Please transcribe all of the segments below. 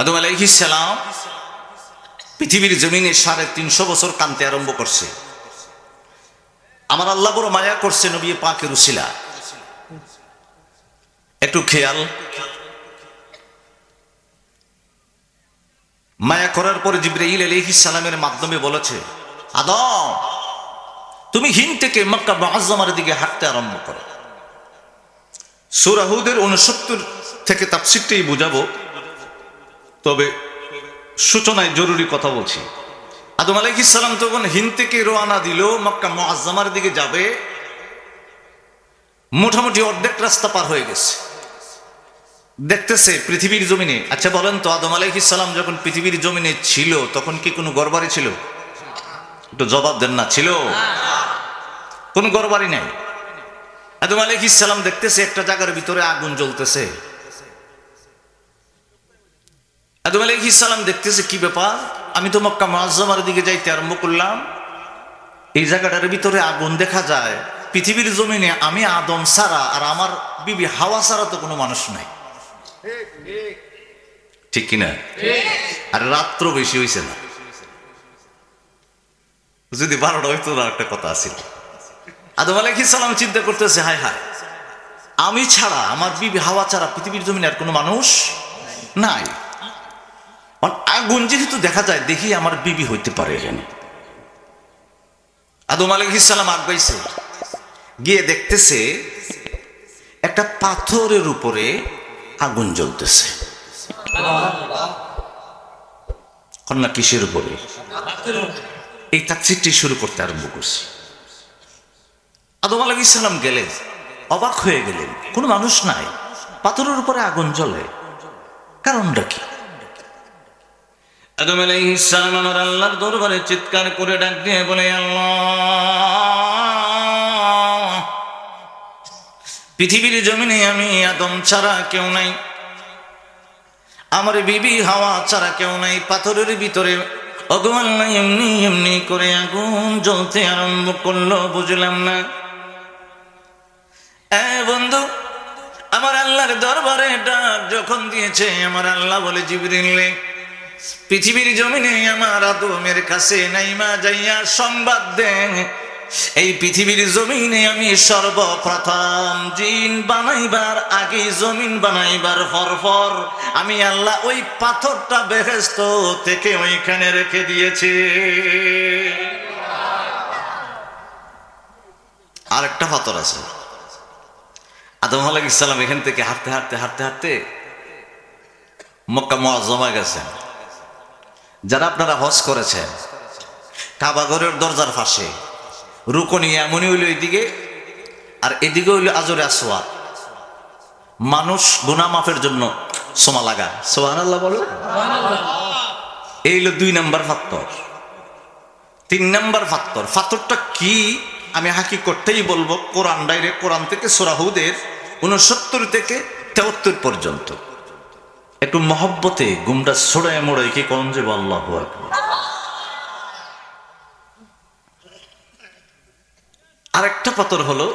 আদম আলাইহিস সালাম পৃথিবীর জমিনে 350 বছর কাঁদতে আরম্ভ করছে। আমার আল্লাহ বড় মায়া করছে নবী পাকের উসিলা। একটু খেয়াল, মায়া করার পরে জিবরাইল আলাইহিস সালামের মাধ্যমে বলেছে, আদম তুমি হিন্দ থেকে মক্কা মুআজ্জামার দিকে হাঁটতে আরম্ভ করো। সূরা হুদের 69 থেকে তাফসীরটাই বুঝাবো, তবে সূচনায় জরুরি কথা বলছি। আদম আলাইহিস সালাম তখন হিন্দ থেকে রওনা দিল, মক্কা মুআজ্জামার দিকে যাবে। মোটামুটি অর্ধেক রাস্তা পার হয়ে গেছে। দেখতেছে পৃথিবীর জমিনে, আচ্ছা বলেন তো, আদম আলাইহিস সালাম যখন পৃথিবীর জমিনে ছিল তখন কি কোনো ঘরবাড়ি ছিল? একটু জবাব দেন না। ছিল? কোনো ঘরবাড়ি নাই। আদম আলাইহিস সালাম দেখতেছে একটা জায়গার ভিতরে আগুন জ্বলতেছে। আদম আলাইহিস সালাম দেখতেছে কি ব্যাপার, আমি তো মক্কা মুআজ্জামার দিকে যাইতে আরম্ভ করলাম, এই জায়গাটার ভিতরে আগুন দেখা যায়। পৃথিবীর জমিনে আমি আদম ছাড়া আর আমার বিবি হাওয়া ছাড়া তো কোনো মানুষ নাই, ঠিক কিনা? আর রাত্র বেশি হইছে না, যদি 12টা হইতো না একটা কথা আছে। আদম আলাইহিস সালাম চিন্তা করতেছে, হায় হায়, আমি ছাড়া, আমার বিবি হাওয়া ছাড়া পৃথিবীর জমিনে আর কোনো মানুষ নাই। আগুন যেহেতু দেখা যায়, দেখি আমার বিবি হইতে পারে এখানে। আদম আলাইহিস সালাম আগাইছে, গিয়ে দেখতেছে একটা পাথরের উপরে আগুন জ্বলতেছে। কন্যা কিসের উপরে? এই তাফসীরটি শুরু করতে আরম্ভ করছে। আদম আলাইহিস সালাম গেলেন, অবাক হয়ে গেলেন, কোনো মানুষ নাই, পাথরের উপরে আগুন জ্বলে, কারণটা কি? আদম আলাইহিস সালাম আমার আল্লাহর দরবারে চিৎকার করে ডাক দিয়ে বলে, আল্লাহ, পৃথিবীর জমিনে আমি আদম ছাড়া কেউ নাই, আমার বিবি হাওয়া ছাড়া কেউ নাই, পাথরের ভিতরে ওগো আল্লাহ এমনি এমনি করে আগুন জ্বলতে আরম্ভ করলো, বুঝলাম না। বন্ধু, আমার আল্লাহর দরবারে ডাক যখন দিয়েছে, আমার আল্লাহ বলে, জিবরিল, পৃথিবীর জমিনে আমার আদমের কাছে নাইমা যাইয়া সংবাদ দেন, এই পৃথিবীর জমিনে আমি সর্বপ্রথম জিন বানাইবার আগে, জমিন বানাইবার পর আমি আল্লাহ ওই পাথরটা বেহেশত থেকে ওইখানে রেখে দিয়েছে। আর একটা পাথর আছে। আদম আলাইহিস সালাম এখান থেকে হাঁটতে হাঁটতে হাঁটতে হাঁটতে মক্কা মুআজ্জামা গেছেন। যারা আপনারা হজ করেছেন, কাবা ঘরের দরজার পাশে রুকনি এমনই হইল এইদিকে, আর এদিকে হইল আজরে আসওয়াদ। মানুষ গুনাহ মাফের জন্য সোমা লাগা, সুবহানাল্লাহ বলো। এই হলো 2 নম্বর পাথর। 3 নম্বর পাথর, পাথরটা কি আমি হাকিকতটাই বলবো। কোরআন ডাইরেক্ট, কোরআন থেকে সূরা হুদের 69 থেকে 73 পর্যন্ত। একটু মহব্বতে গুমটা ছড়ায় মোড়ায় কি কোন যে আল্লাহু আকবার। আরেকটা পাথর হলো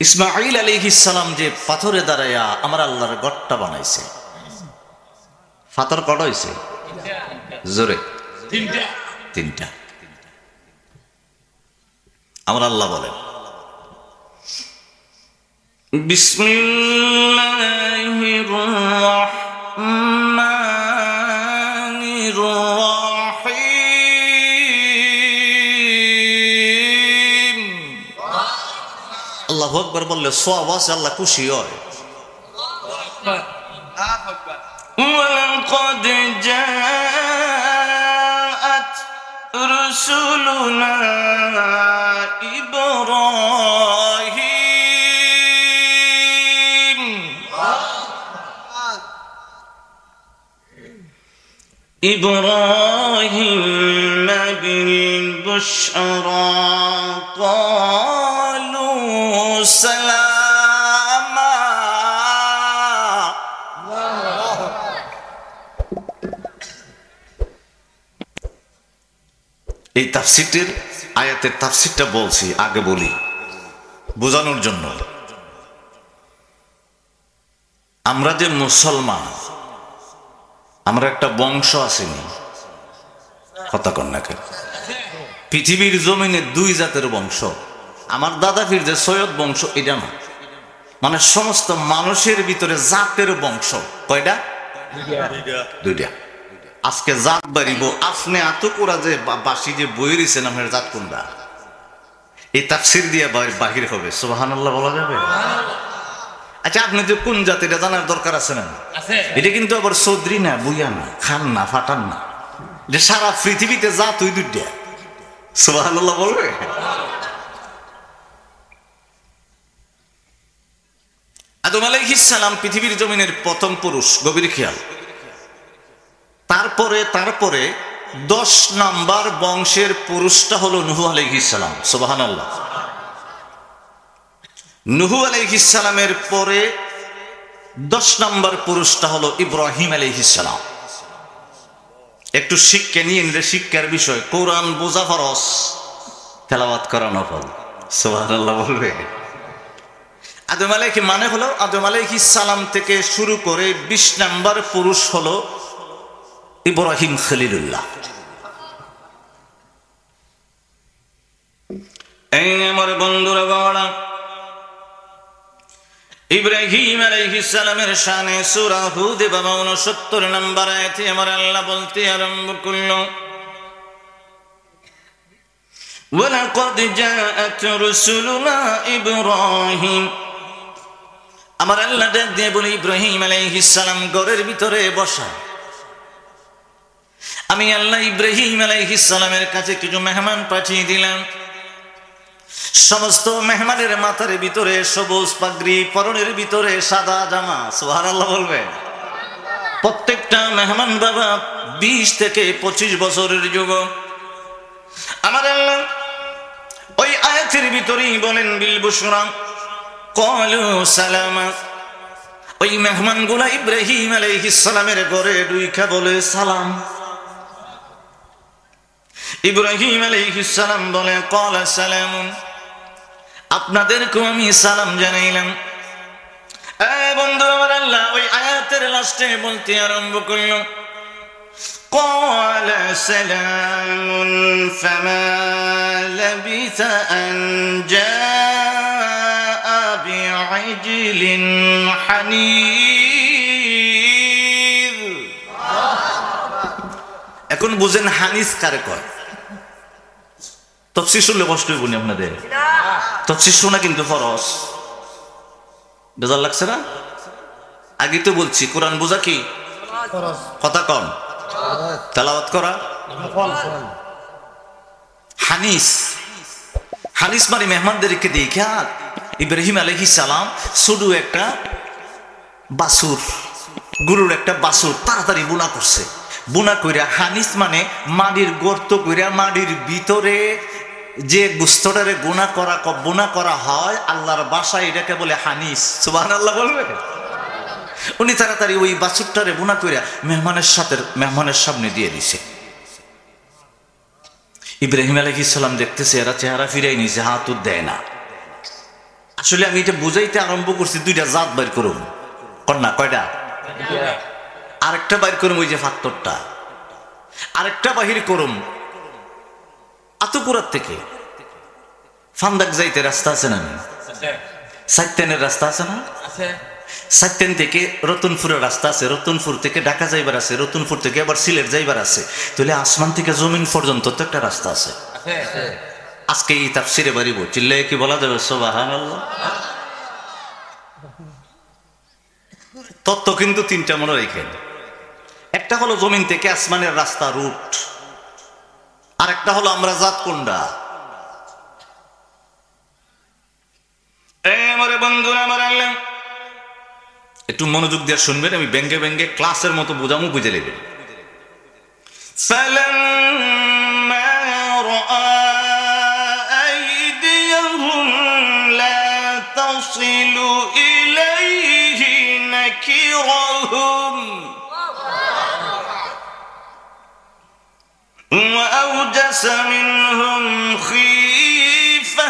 ইসমাঈল আলাইহিস সালাম যে পাথরে দাঁড়ায়া আমার আল্লাহর গড়টা বানাইছে। পাথর কটা হইছে? জোরে, 3টা। আমার আল্লাহ বলেন, বিসমিল্লাহির রাহমানির রাহিম। আল্লাহু আকবার বললে সওয়াব আছে, আল্লাহ খুশি হয়। ওয়ালাকাদ জাআত রুসুলুনা إبراهيم بالبشرى قالوا سلاما। এই তাফসীরের আয়াতের তাফসীরটা বলছি, আগে বলি বোঝানোর জন্য। আমরা যে মুসলমান, আমরা একটা বংশ আসেনি, কথা কন না কেন? পৃথিবীর জমিনে দুই জাতের বংশ। আমার দাদা ফির যে সৈয়দ বংশ, এটা না, মানে সমস্ত মানুষের ভিতরে জাতের বংশ কয়টা? দুইটা। আজকে জাত বাড়িব, আপনি এত করা যে বাসি যে বই রয়েছেন আপনার জাত কোনটা, এই তাফসির দিয়ে বাহির হবে। সুবহানাল্লাহ বলা যাবে? আচ্ছা, আপনি যে কোন জাত এটা জানার দরকার আছে না? এটা কিন্তু আবার চৌধুরী না, বুইয়া না, খান না, ফাটান না, যে সারা পৃথিবীতে জাত ওই দুইটা। সুবহানাল্লাহ বলবে? আদম আলাইহিস সালাম পৃথিবীর জমিনের প্রথম পুরুষ, গভীর খেয়াল। তারপরে 10 নম্বর বংশের পুরুষটা হলো নূহ আলাইহিস সালাম। সুবহানাল্লাহ। নূহ আলাইহিস সালামের পরে 10 নম্বর পুরুষটা হলো ইব্রাহিম আলাইহিস সালাম। একটু শিক্ষা নিয়ে নিলে, শিক্ষার বিষয়, কোরআন বোঝা ফরজ, তেলাওয়াত করা নফল। সুবহানাল্লাহ বলবে? আদম আলাইহিস মানে হলো আদম আলাইহিস সালাম থেকে শুরু করে 20 নম্বর পুরুষ হলো ইব্রাহিম খলিলুল্লাহ। এই আমার বন্ধুরা বাবা, ইব্রাহিম আলাইহিস সালামের শানে সূরা হুদ 69 নম্বর আয়াতে আমার আল্লাহ বলতে আরম্ভ করলো, ওয়ালাকাদ জাআত রুসুলুনা ইব্রাহিম। আমার আল্লাহ ডাক দিয়ে বলে, ইব্রাহিম আলাইহিস সালাম ঘরের ভিতরে বসা। আমি আল্লাহ ইব্রাহিম আলাইহিস সালামের কাছে কিছু মেহমান পাঠিয়ে দিলাম। সমস্ত মেহমানের মাথার ভিতরে সবুজ পাগড়ি, পরনের ভিতরে সাদা জামা। সুবহানাল্লাহ বলবে? প্রত্যেকটা মেহমান বাবা 20 থেকে 25 বছরের যুবক। আমার আল্লাহ ওই আয়াতের ভিতরেই বলেন, বিল বুশরা ক্বালু সালামা। ওই মেহমানগুলা ইব্রাহিম আলাইহিস সালামের ঘরে ঢুইকা বলে সালাম। ইব্রাহিম আলাইহিস সালাম বলে, ক্বালা সালামুন, আপনাদেরকেও আমি সালাম জানাইলাম। বন্ধু আমার আল্লাহ ওই আয়াতের লাস্টে বলতে আরম্ভ করল, ক্বালা সালামুন ফামা লাবিসা আন জাআ বিআজলিন হানিজ। এখন বুঝেন হানিস কারে কয়? তাফসীর শুনলে কষ্ট হইব না আপনাদের? তাফসীর শোনা কিন্তু ফরজ। বেজার লাগছে না? আগে তো বলছি কোরআন বোঝা কি ফরজ, কথা কম, তেলাওয়াত করা হানিস। হানিস মানে মেহমানদেরকে দেখা ইব্রাহিম আলাইহিস সালাম শুধু একটা বাছুর, গরুর একটা বাছুর তাড়াতাড়ি বুনা করছে। বুনা কইরা, হানিস মানে মাটির গর্ত কইরা মাটির ভিতরে যে গুস্তটারে বুনা করা হয় আল্লাহর ভাষায় এটাকে বলে হানিস। সুবহানাল্লাহ বলবে? উনি তাড়াতাড়ি ওই বাছুরটারে বুনা কইরা মেহমানের সামনে দিয়ে দিছে। ইব্রাহিম আলাইহিস সালাম দেখতেছে এরা চেহারা ফিরাই নিছে, হাত দেয় না। আসলে আমি এটা বুঝাইতে আরম্ভ করছি, দুইটা জাত বের করুন। কন্যা কয়টা? আরেকটা বাইর করুম ওই যে ফাত্তরটা, আরেকটা বাহির করুম আতুকুরার থেকে ফান্দাক যাইতে রাস্তা আছে না? সাইতেনের রাস্তা আছে না? সাইতেন থেকে রতনপুরের রাস্তা আছে, রতনপুর থেকে ঢাকা যাইবার আছে, রতনপুর থেকে আবার সিলেট যাইবার আছে। তাহলে আসমান থেকে জমিন পর্যন্ত তো একটা রাস্তা আছে। আজকে এই তাফসিরে বাড়িব, চিল্লায় কি বলা যাবে সুবহানাল্লাহ? তত্ত্ব কিন্তু তিনটা মনে রেখেন। একটা হলো জমিন থেকে আসমানের রাস্তা, রুট। আর একটা হলো আমরা জাত কোনটা। আমার বন্ধুরা আমার আল্লাহ একটু মনোযোগ দিয়ে শুনবেন, আমি ব্যঙ্গে ব্যঙ্গে ক্লাসের মতো বুঝামু, বুঝে নেবেন। فَلَمَّا رَأَى أَيْدِيَهُمْ لَا تَصِلُ إِلَيْهِ نَكِرَهُمْ وَأَوْجَسَ مِنْهُمْ خِيفَةً।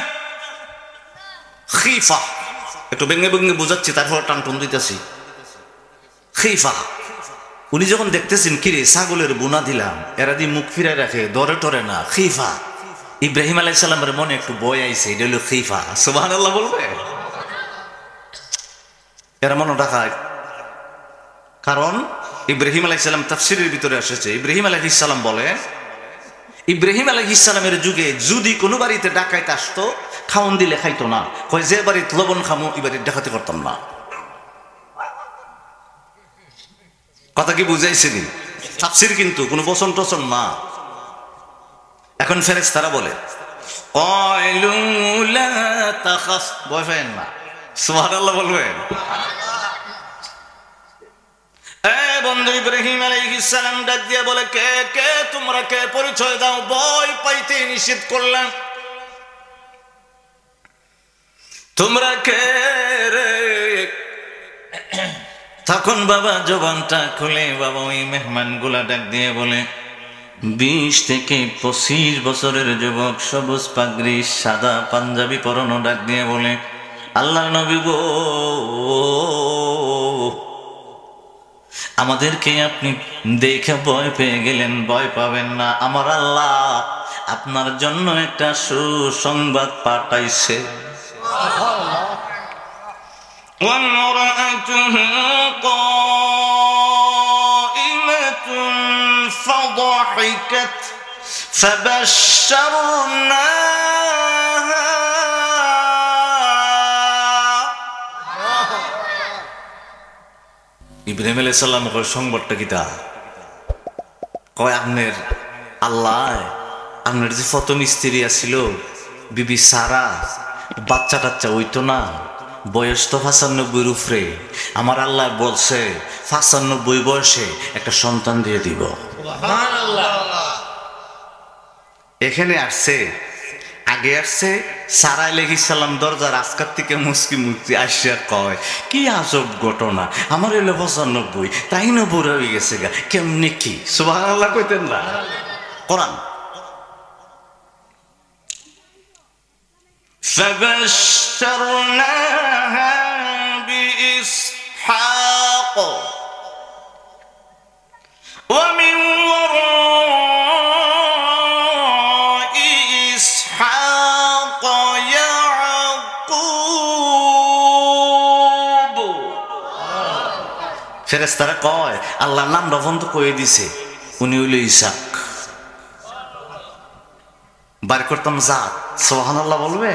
খিফা একটু ব্যঙ্গে ব্যঙ্গে বোঝাচ্ছি, তারপর টানটুন দিতেছি। খিফা উনি যখন দেখতেছেন কিরে ছাগলের বুনা দিলাম, এরা দিয়ে মুখ ফিরায় রাখে, ধরে টরে না, খিফা। ইব্রাহিম আলাইহিস সালামের মনে একটু ভয় আইছে, এটা হলো খিফা। সুবহানাল্লাহ বলবে, এরা মনে রাখায়। কারণ ইব্রাহিম আলাইহিস সালাম তাফসীরের ভিতরে এসেছে, ইব্রাহিম আলাইহিস সালাম বলে, ইব্রাহিম আলাইহিস সালামের যুগে যদি কোনো বাড়িতে ডাকাইত আসতো, খাওন দিলে খাইতো না। কয় যে বাড়িতে লবণ খামো এই বাড়ির ডাকাতি করতাম না। কথা কি বুঝাইছিনি? তাফসীর কিন্তু কোনো বচন টচন না। এখন ফেরেশতারা বলে ক্বালু লা তাখাফ, ভয় পাবেন না। সুবহানাল্লাহ বলবেন। বন্ধু ইব্রাহিম আলাইহিস সালাম ডাক দিয়ে বলে, কে কে তোমরা, কে পরিচয় দাও, ভয় পাইতে নিষেধ করলাম, তোমরা কে রে? তখন বাবা জবানটা খুলে বাবা ওই মেহমান গুলা ডাক দিয়ে বলে, 20 থেকে 25 বছরের যুবক, সবুজ পাগড়ি সাদা পাঞ্জাবি পরনো, ডাক দিয়ে বলে, আল্লাহর নবী গো, আমাদেরকে আপনি দেখে ভয় পেয়ে গেলেন, ভয় পাবেন না, আমার আল্লাহ আপনার জন্য একটা সুসংবাদ পাঠাইছে। وامرأته قائمة فضحكت فبشرناها ইব্রাহিম আলাইহিস সালাম কয় সংবাদটা কিতা? কয় আপনার আল্লাহ, আপনার যে প্রথম স্ত্রী আছিল বিবি সারা, বাচ্চা টাচ্চা হইতো না, বয়স তো 95 উপরে, আমার আল্লাহ বলছে 95 বয়সে একটা সন্তান দিয়ে দিব। এখানে আসছে, আগে আসছে সারা আলাইহিস সালাম দরজার আজকার থেকে মুসকি মুসকি আসিয়া কয়, কি আজব ঘটনা, আমার এলো 95, তাই না বুড়া হয়ে গেছে গা, কেমনি কি? সুবহানাল্লাহ কইতেন না? কোরআন فبشرناها بإسحاق ومن وراء إسحاق يعقوب। ফেরেশতারা কয় আল্লাহর নাম বন্ধ করে দিছে, উনি হইল ইসহাক। বার করতাম জাত। সুবহানাল্লাহ বলবে।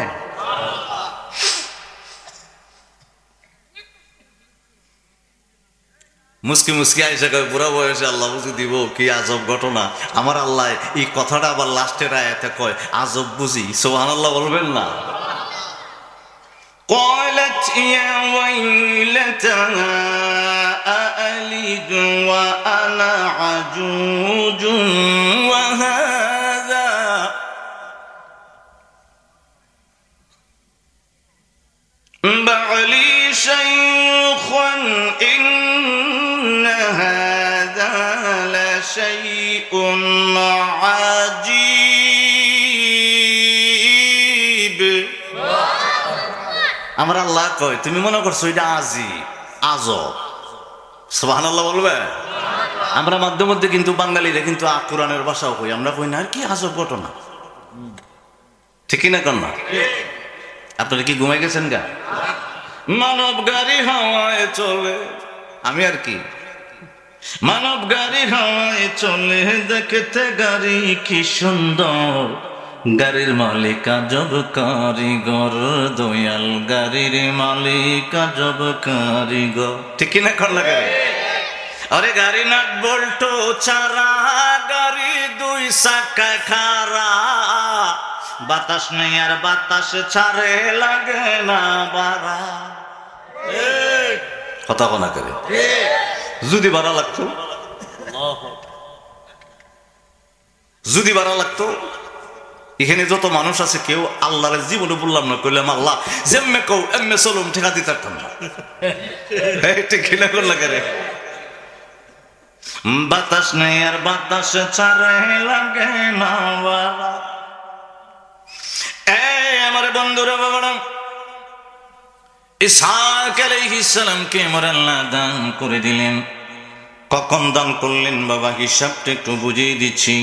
মুসকি মুসকি আইসা কয়, বুড়া বয়সে আল্লাহ বুঝি দিব, কি আজব ঘটনা, আমার আল্লাহ এই কথাটা আবার লাস্টের আয়াতে কয় আজব বুঝি। সুবহানাল্লাহ বলবেন না? قالت يا ويلتى أألد وأنا عجوز وهذا بعلي شيخا إن هذا لشيء عجيب। আমার আল্লাহ কয়, তুমি মনে করছো এটা আজি আজব। সুবহানাল্লাহ বলবে। আমরা মধ্যে মধ্যে কিন্তু বাঙালিরা কিন্তু কোরআনের ভাষাও কই, আমরা কই না আর কি আজব ঘটনা, ঠিক না? কর না? আপনারা কি ঘুমাই গেছেন গা? মানব গাড়ি হাওয়ায় চলে, আমি আর কি, মানব গাড়ি হাওয়ায় চলে, দেখতে গাড়ি কি সুন্দর, গাড়ির মালিক আজব কারিগর, দয়াল গাড়ির মালিক আজব কারিগর, ঠিক কিনা? কর লাগে। আরে গাড়ি নাট বল্টু চারা, গাড়ি 2 চাকা খারা, বাতাস নেই আর বাতাস ছাড়ে, লাগে না বাড়া। কথা কোনা করে যদি বাড়া লাগতো, যদি বাড়া লাগতো, এখানে যত মানুষ আছে কেউ আল্লাহর জীবনে বললাম না, কইলাম আল্লাহ যেমনে কও এমনে চলুম, ঠেকা দিতে পারতাম না। ঠিক কিনা? কোন লাগে রে? বাতাস নেই আর বাতাস ছাড়ে, লাগে না বাড়া। আমার বন্ধুরা, বাবারা, ইসহাক আলাইহিস সালামকে আমার আল্লাহ দান করে দিলেন। কখন দান করলেন বাবা? হিসাবটা একটু বুঝিয়ে দিচ্ছি।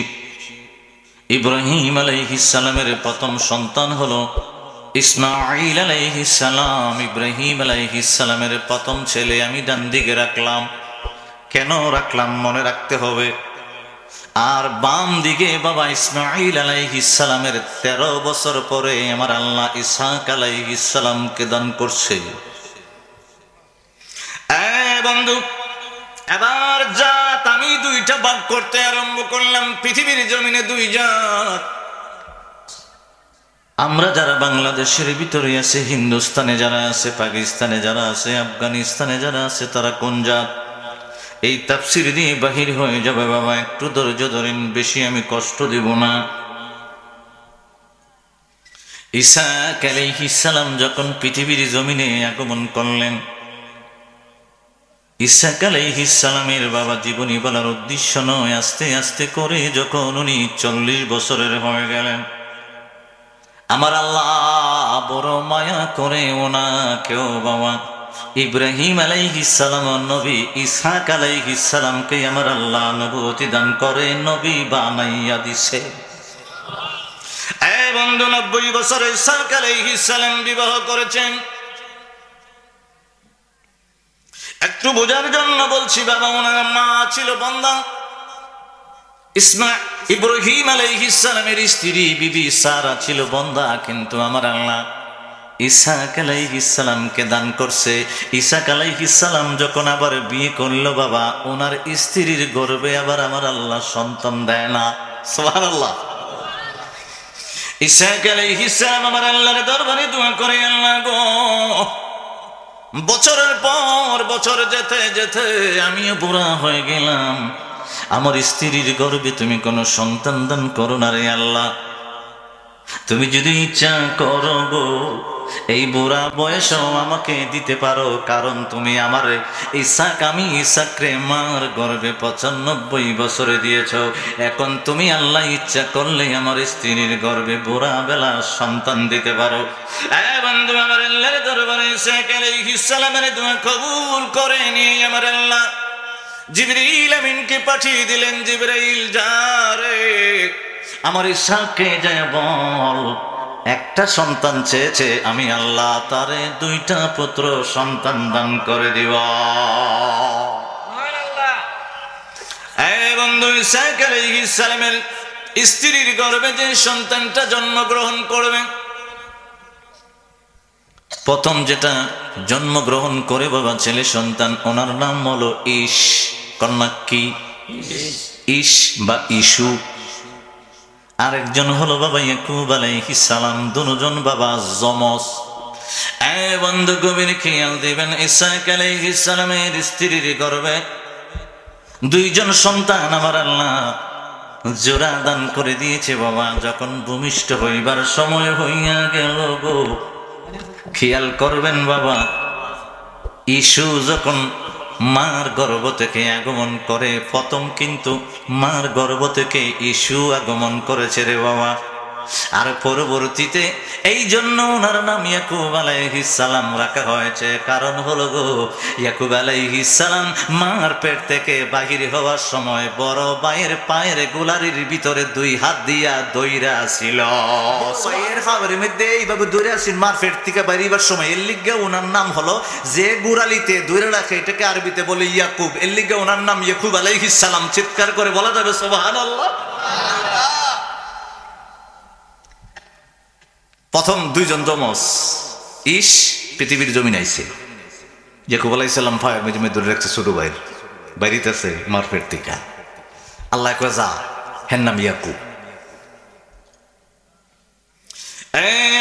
ইব্রাহিম আলাইহিস সালামের প্রথম সন্তান হলো ইসমাঈল আলাইহিস সালাম। ইব্রাহিম আলাইহিস সালামের প্রথম ছেলে আমি ডান দিকে রাখলাম। কেন রাখলাম মনে রাখতে হবে। আর বাম দিকে বাবা ইসমাঈল আলাইহিস সালামের 13 বছর পরে আমার আল্লাহ ইসহাক আলাইহিস সালামকে দান করছে। বন্ধু, এবার জাত আমি দুইটা ভাগ করতে আরম্ভ করলাম। পৃথিবীর জমিনে দুই জাত। আমরা যারা বাংলাদেশের ভিতরে আছে, হিন্দুস্তানে যারা আছে, পাকিস্তানে যারা আছে, আফগানিস্তানে যারা আছে, তারা কোন জাত? এই তাফসীর দিয়ে বাহির হয়ে যাবে বাবা, একটু ধৈর্য ধরেন, বেশি আমি কষ্ট দেব না। ঈসা আলাইহিস সালাম যখন পৃথিবীর জমিনে আগমন করলেন, ঈসা আলাইহিস সালামের বাবা জীবনী বলার উদ্দেশ্য নয়, আস্তে আস্তে করে যখন উনি 40 বছরের হয়ে গেলেন, আমার আল্লাহ বড় মায়া করে ওনাকেও বাবা ইব্রাহিম আলাইহিস সালাম নবী ইসহাক আলাইহিস সালামকে আমার আল্লাহ নবুয়তি দান করে নবী বানাইয়া দিছে। বন্ধু, 90 বছরে ইসহাক আলাইহিস সালাম বিবাহ করেছেন। একটু বোঝার জন্য বলছি বাবা, ওনার মা ছিল বন্দা। ইব্রাহিম আলাইহিস সালামের স্ত্রী বিবি সারা ছিল বন্দা, কিন্তু আমার আল্লাহ ইসহাক আলাইহিস সালামকে দান করছে। ইসহাক আলাইহিস সালাম যখন আবার বিয়ে করলো বাবা, ওনার স্ত্রীর গর্ভে আবার আমার আল্লাহ সন্তান দেয় না। সুবহানাল্লাহ। ইসহাক আলাইহিস সালাম আমার আল্লাহর দরবারে দোয়া করে, আল্লাহ গো, বছরের পর বছর যেতে যেতে আমিও বুড়া হয়ে গেলাম, আমার স্ত্রীর গর্ভে তুমি কোনো সন্তান দান করো না রে আল্লাহ। তুমি যদি ইচ্ছা করো গো, এই বুড়া বয়সেও আমাকে দিতে পারো, কারণ তুমি আমার আমি ইসহাকরে মার গর্ভে 95 বছরে দিয়েছ। এখন তুমি আল্লাহ ইচ্ছা করলে আমার স্ত্রীর গর্ভে বুড়া বেলা সন্তান দিতে পারো। বন্ধু, আমার আল্লাহর দরবারে ইসহাক আলাইহিস সালামের দোয়া কবুল করে নিয়ে আমার আল্লাহ জিবরাইল আমিনকে পাঠিয়ে দিলেন। জিবরাইল, যা রে আমার ইসহাককে যায় বল, একটা সন্তান চেয়েছে, আমি আল্লাহ তারে 2টা পুত্র সন্তান দান করে দিব। বন্ধু, ইসহাক আলাইহিস সালামের স্ত্রীর গর্ভে যে সন্তানটা জন্মগ্রহণ করবে, প্রথম যেটা জন্মগ্রহণ করে বাবা ছেলে সন্তান, ওনার নাম হলো ইশ। কন্যা কি? ইশ বা ইসু। আরেকজন হলো বাবা ইয়াকুব আলাইহিস সালাম। দুজন বাবা যমজ। বন্ধু, গভীর খেয়াল দিবেন, ইসহাক আলাইহিস সালামের স্ত্রীর গর্ভে 2জন সন্তান আমার আল্লাহ জোড়া দান করে দিয়েছে বাবা। যখন ভূমিষ্ঠ হইবার সময় হইয়া গেল গো, খেয়াল করবেন বাবা, ইসু যখন মার গর্ভ থেকে আগমন করে, প্রথম কিন্তু মার গর্ভ থেকে ইসু আগমন করেছে রে বাবা। আর পরবর্তীতে এই জন্য ওনার নাম ইয়াকুব আলাইহিস সালাম রাখা হয়েছে। কারণ হলো গো, ইয়াকুব আলাইহিস সালাম মার পেট থেকে বাহির হওয়ার সময় বড় ভাইয়ের পায়ের গোলারির ভিতরে 2 হাত দিয়া দইরা ছিল। পায়ের ফাবরের মধ্যে এইভাবে দইরা আসেন মার পেট থেকে বাইরিবার সময়। এর লিগে ওনার নাম হলো, যে গোড়ালিতে দইরা রাখে এটাকে আরবিতে বলে ইয়াকুব। এর লিগে ওনার নাম ইয়াকুব আলাইহিস সালাম। চিৎকার করে বলা যাবে সুবহানাল্লাহ। প্রথম 2জন যমজ ইশ পৃথিবীর জমিন আইছে। ইয়াকুব আলাইহিস সালাম ফায়ার মেজমে ধরে রাখছে ছোট ভাইয়ের, বাইরিতেছে মার পেট থেকে। আল্লাহ কয় যা, হের নাম ইয়াকুব।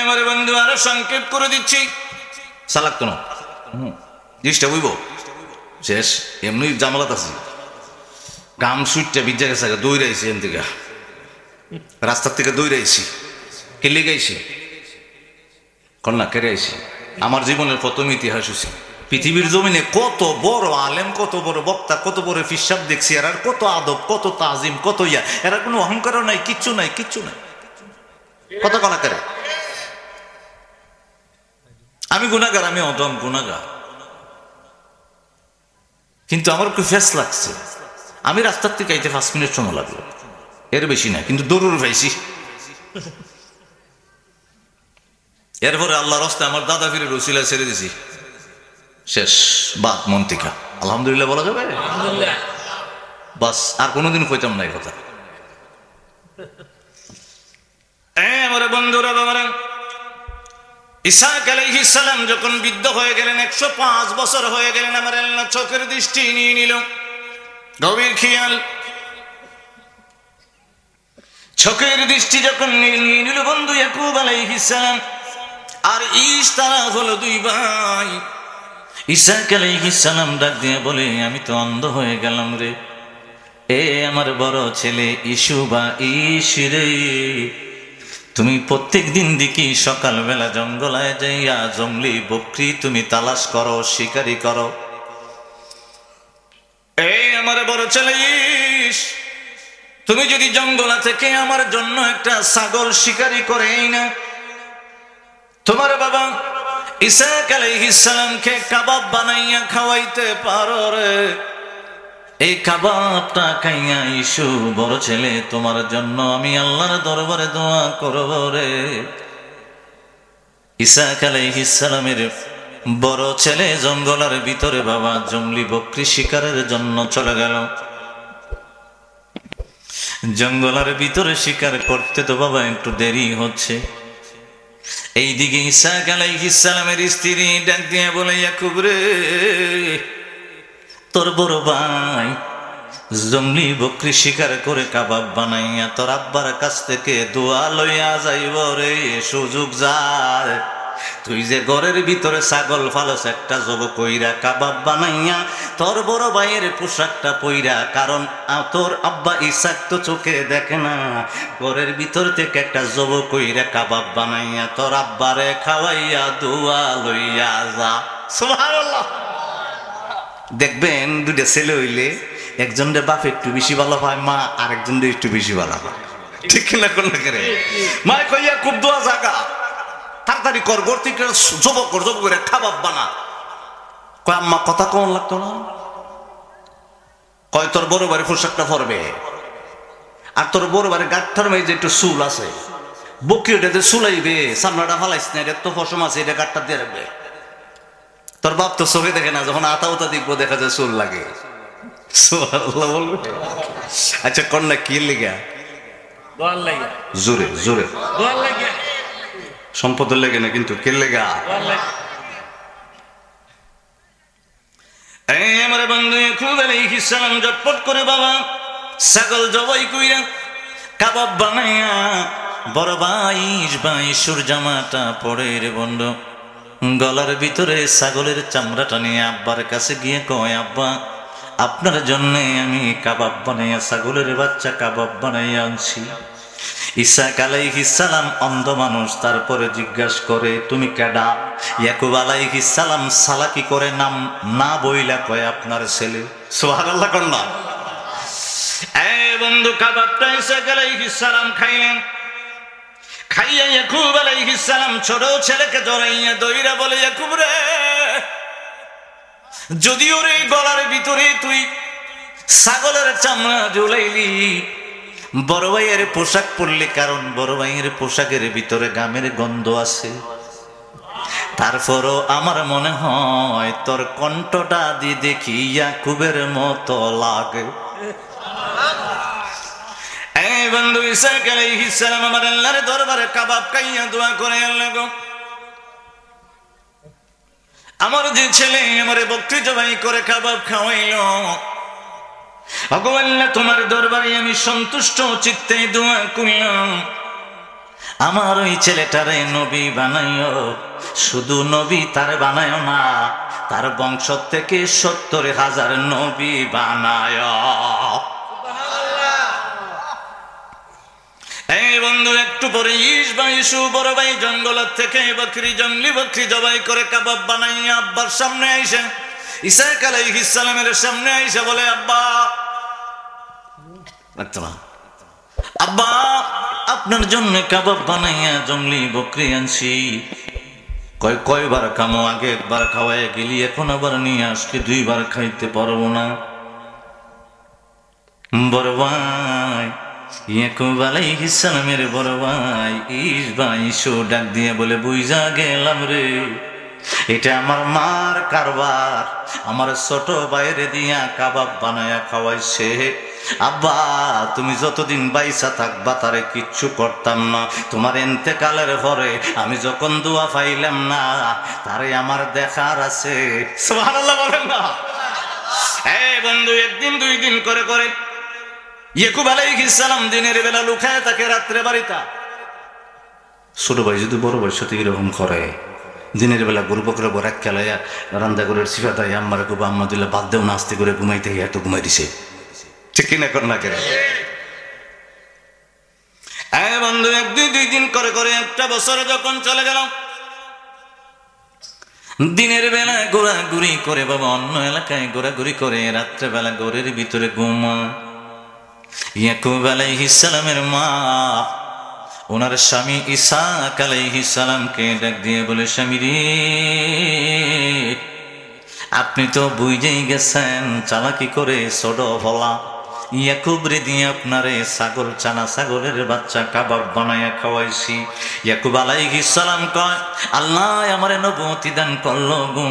আমার বন্ধু, আরো সংক্ষেপ করে দিচ্ছি, সালাক তো জিনিসটা বুঝব শেষ। এমনি জামালাত আছে, গাম সুইটটা ভিজা গেছে, দৌড়াইছি এন থেকে, রাস্তার থেকে দৌড়াইছি। কেলে গাইছি কন্যা কেড়ে আইছি। আমার জীবনের প্রথম ইতিহাস হচ্ছে পৃথিবীর জমিনে কত বড় আলেম, কত বড় বক্তা, কত বড় ফিসাব দেখছি। এর কত আদব, কত তাজিম, কত ইয়া। এরা কোনো অহংকারও নাই, কিচ্ছু নাই, কিচ্ছু নাই। কত কলাকার। আমি গুনাহগার, আমি অদম গুনাহগার, কিন্তু আমার একটু ফেস লাগছে, আমি রাস্তার থেকে আইতে 5 মিনিট সময় লাগলো, এর বেশি না, কিন্তু দৌড় পাইছি। এরপরে আল্লাহ রাস্তায় আমার দাদা ফিরে রসিলা ছেড়ে দিছি, শেষ বাদ মন্তিকা। আলহামদুলিল্লাহ বলা যাবে? বাস, আর কোনোদিন কইতাম না এই কথা। আমার বন্ধুরা, বাবারা, ইসহাক আলাইহিস সালাম যখন বৃদ্ধ হয়ে গেলেন, 105 বছর হয়ে গেলেন, আমার আল্লাহ চোখের দৃষ্টি নিয়ে নিল। গভীর খেয়াল, চোখের দৃষ্টি যখন নিয়ে নিল বন্ধু ইয়াকুব আলাইহিস সালাম আর তারা হলো 2 ভাই। ইসহাক আলাইহিস সালাম ডাক দিয়ে বলে, আমি তো অন্ধ হয়ে গেলাম রে, এ আমার বড় ছেলে ইসুবা রে, তুমি প্রত্যেক দিন দেখি সকালবেলা জঙ্গলায় যাইয়া জঙ্গলি বকরি তুমি তালাশ করো, শিকারি করো। এই আমার বড় ছেলে তুমি যদি জঙ্গলা থেকে আমার জন্য একটা ছাগল শিকারি করে না, তোমার বাবা ইসহাক আলাইহিস সালামকে কাবাব বানাইয়া খাওয়াইতে পারো রে, এই কাবাবটা খাইয়া ইসু বড় ছেলে তোমার জন্য আমি আল্লাহর দরবারে দোয়া করব রে। ইসহাক আলাইহিস সালামের বড় ছেলে জঙ্গলের ভিতরে বাবা জঙ্গলি বকরি শিকারের জন্য চলে গেল। জঙ্গলের ভিতরে শিকার করতে তো বাবা একটু দেরি হচ্ছে। এইদিকে ইসহাক আলাইহিস সালামের স্ত্রী ডাক দিয়ে বলে, ইয়াকুব রে, তোর বড় ভাই জঙ্গলি বকরি শিকার করে কাবাব বানাইয়া তোর আব্বার কাছ থেকে দোয়া লইয়া যাইব রে, সুযোগ যায়। তুই যে ঘরের ভিতরে ছাগল ফালস একটা জব কইরা কাবাব বানাইয়া তোর বড় ভাইয়ের পোশাকটা পইরা, কারণ তোর আব্বা ইসহাক তো চোখে দেখে না, ঘরের ভিতর থেকে একটা জব কইরা কাবাব বানাইয়া তোর আব্বারে খাওয়াইয়া দোয়া লইয়া যা। সুবহানাল্লাহ। দেখবেন 2টা ছেলে হইলে একজনের বাপ একটু বেশি ভালো হয়, মা আর একজনের একটু বেশি ভালো হয়, ঠিক কিনা? কোন করে মা কইয়া খুব দোয়া জাগা, তাড়াতাড়ি কর, ঘর থেকে জব করে খাবাব বানা। কয় আম্মা কথা কেমন লাগতো না? কয় তোর বড় বাড়ি পোশাকটা পরবে, আর তোর বড় বাড়ি গাঠটার মেয়ে যে একটু চুল আছে, বকরিটাতে চুলাইবে, সামনাটা ফালাইস না, এটা তো ফসম আছে, এটা গাঠটা দিয়ে রাখবে। তোর বাপ তো চোখে দেখে না, যখন আতা উতা দেখবো দেখা যায় চুল লাগে। আচ্ছা কন্যা কি লেগা? জোরে জোরে সম্পদের লেগে না, কিন্তু কে লেগা? আমার বন্ধু ইয়াকুব আলাইহিস সালাম ঝটপট করে বাবা ছাগল জবাই কইরা কাবাব বানাইয়া বড় ভাই সুর জামাটা পরে রে বন্ধু গলার ভিতরে ছাগলের চামড়াটা নিয়ে আব্বার কাছে গিয়ে কয়, আব্বা আপনার জন্য আমি কাবাব বানাইয়া ছাগলের বাচ্চা কাবাব বানাইয়া আনছি। ইসহাক আলাইহিস সালাম অন্ধ মানুষ, তারপরে জিজ্ঞাসা করে তুমি কেডা? ইয়াকুব আলাইহিস সালাম সালাকি করে নাম না বইলা কয় আপনার ছেলে। সুবহানাল্লাহ কন্যা। বন্ধু কাবাবটা ইসহাক আলাইহিস সালাম খাইলেন, খাইয়া ইয়াকুব আলাইহিস সালাম ছোট ছেলেকে জড়াইয়া দইরা বলে, ইয়াকুব রে, যদিও রে গলার ভিতরে তুই ছাগলের চামড়া ঝুলাইলি, বড় ভাইয়ের পোশাক পরলি, কারণ বড় ভাইয়ের পোশাকের ভিতরে গামের গন্ধ আছে, তারপরও আমার মনে হয় তোর কণ্ঠটা দিয়ে দেখি ইয়াকুবের মতো লাগে। এই বন্ধু ইসহাক আলাইহিস সালাম আমার আল্লাহর দরবারে কাবাব খাইয়া দোয়া করে, আল্লাহ গো আমার যে ছেলে আমারে বকরি জবাই করে কাবাব খাওয়াইল, ভগবান তোমার দরবারে আমি সন্তুষ্ট চিত্তে দোয়া করলাম, আমার ওই ছেলেটারে নবী বানাইও, শুধু নবী তার বানায় না, তার বংশ থেকে 70,000 নবী বানায়। এই বন্ধু একটু পরে ইসু বড় ভাই জঙ্গলের থেকে জঙ্গলি বকরি জবাই করে কাবাব বানাইয়া আব্বার সামনে আইসে, ইসহাক আলাইহিস সালামের সামনে আইসে বলে, আব্বা আব্বা আপনার জন্য কাবাব বানাইয়া জঙ্গলি বকরি আনছি। কয়বার কামো, আগে একবার খাওয়াই গেলি, এখন আবার নিয়ে আজকে 2 বার খাইতে পারবো না। বড় ভাই ইয়াকুব আলাইহিস সালামের বড় ভাই ইসু ডাক দিয়ে বলে, বুঝা গেলাম রে, এটা আমার মার কারবার। আমার ছোট বাইরে দিয়া কাবাব বানায়া খাওয়াইছে। আব্বা তুমি যতদিন বাইসা থাকবা তারে কিচ্ছু করতাম না, তোমার ইন্তেকালের পরে আমি যখন দোয়া পাইলাম না, তারে আমার দেখার আছে। সুবহানাল্লাহ বলেন না? এই বন্ধু, 1 দিন 2 দিন করে করে ইয়াকুব আলাইহিস সালাম দিনের বেলা লুকায় থাকে, রাত্রে বাড়িটা। ছোট ভাই যদি বড় ভাইয়ের সাথে এরকম করে, দিনের বেলা গরু বকরে বরাক খেলাইয়া রান্দা করে সিফাতাই আম্মারে খুব আম্মা দিলে বাদ দেও না, আস্তে করে ঘুমাইতে এত ঘুমাই দিছে। ঠিক কিনা কর না কেন? বন্ধু 1 2 দিন করে করে 1টা বছর যখন চলে গেল, দিনের বেলা ঘোরাঘুরি করে বাবা, অন্য এলাকায় ঘোরাঘুরি করে, রাত্রে বেলা ঘরের ভিতরে ঘুমা। ইয়াকুব আলাইহিস সালামের মা ওনার স্বামী ইসাক আলাইহিস সালামকে ডাক দিয়ে বলে, স্বামী রে, আপনি তো বুঝেই গেছেন চালাকি করে ছোট হলা ইয়াকুব রে দিয়ে আপনারে ছাগল চানা ছাগলের বাচ্চা কাবাব বানায়া খাওয়াইছি। ইয়াকুব আলাইহিস সালাম কয়, আল্লাহ আমারে নবুয়তি দান করলো গো,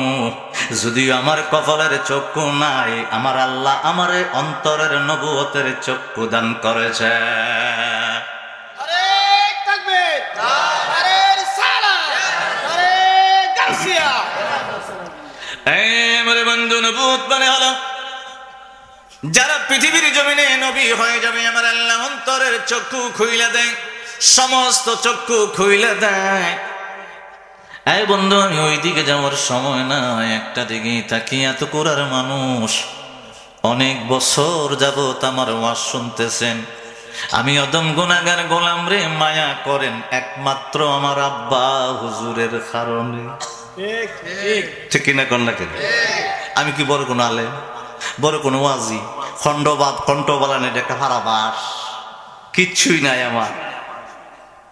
যদিও আমার কপালের চক্ষু নাই, আমার আল্লাহ আমারে অন্তরের নবুয়তের চক্ষু দান করেছে। বন্ধু নবুয়ত মানে হলো যারা পৃথিবীর জমিনে নবী হয়ে যাবে, আমার আল্লাহ অন্তরের চক্ষু খুইলা দেয়, সমস্ত চক্ষু খুইলা দেয়। এই বন্ধু আমি ওই দিকে যাওয়ার সময় না, একটা দিকে তাকিয়ে এত করার মানুষ অনেক বছর যাবত আমার ওয়াজ শুনতেছেন। আমি অদম গুনাহগার গোলাম রে, মায়া করেন একমাত্র আমার আব্বা হুজুরের কারণে। ঠিক কিনা কন্যা? কেন আমি কি বড় কোনো আলেম, বড় কোনো ওয়াজি, খণ্ডবাদ কণ্ঠ বলেন, এটা একটা হারাবাস, কিচ্ছুই নাই আমার।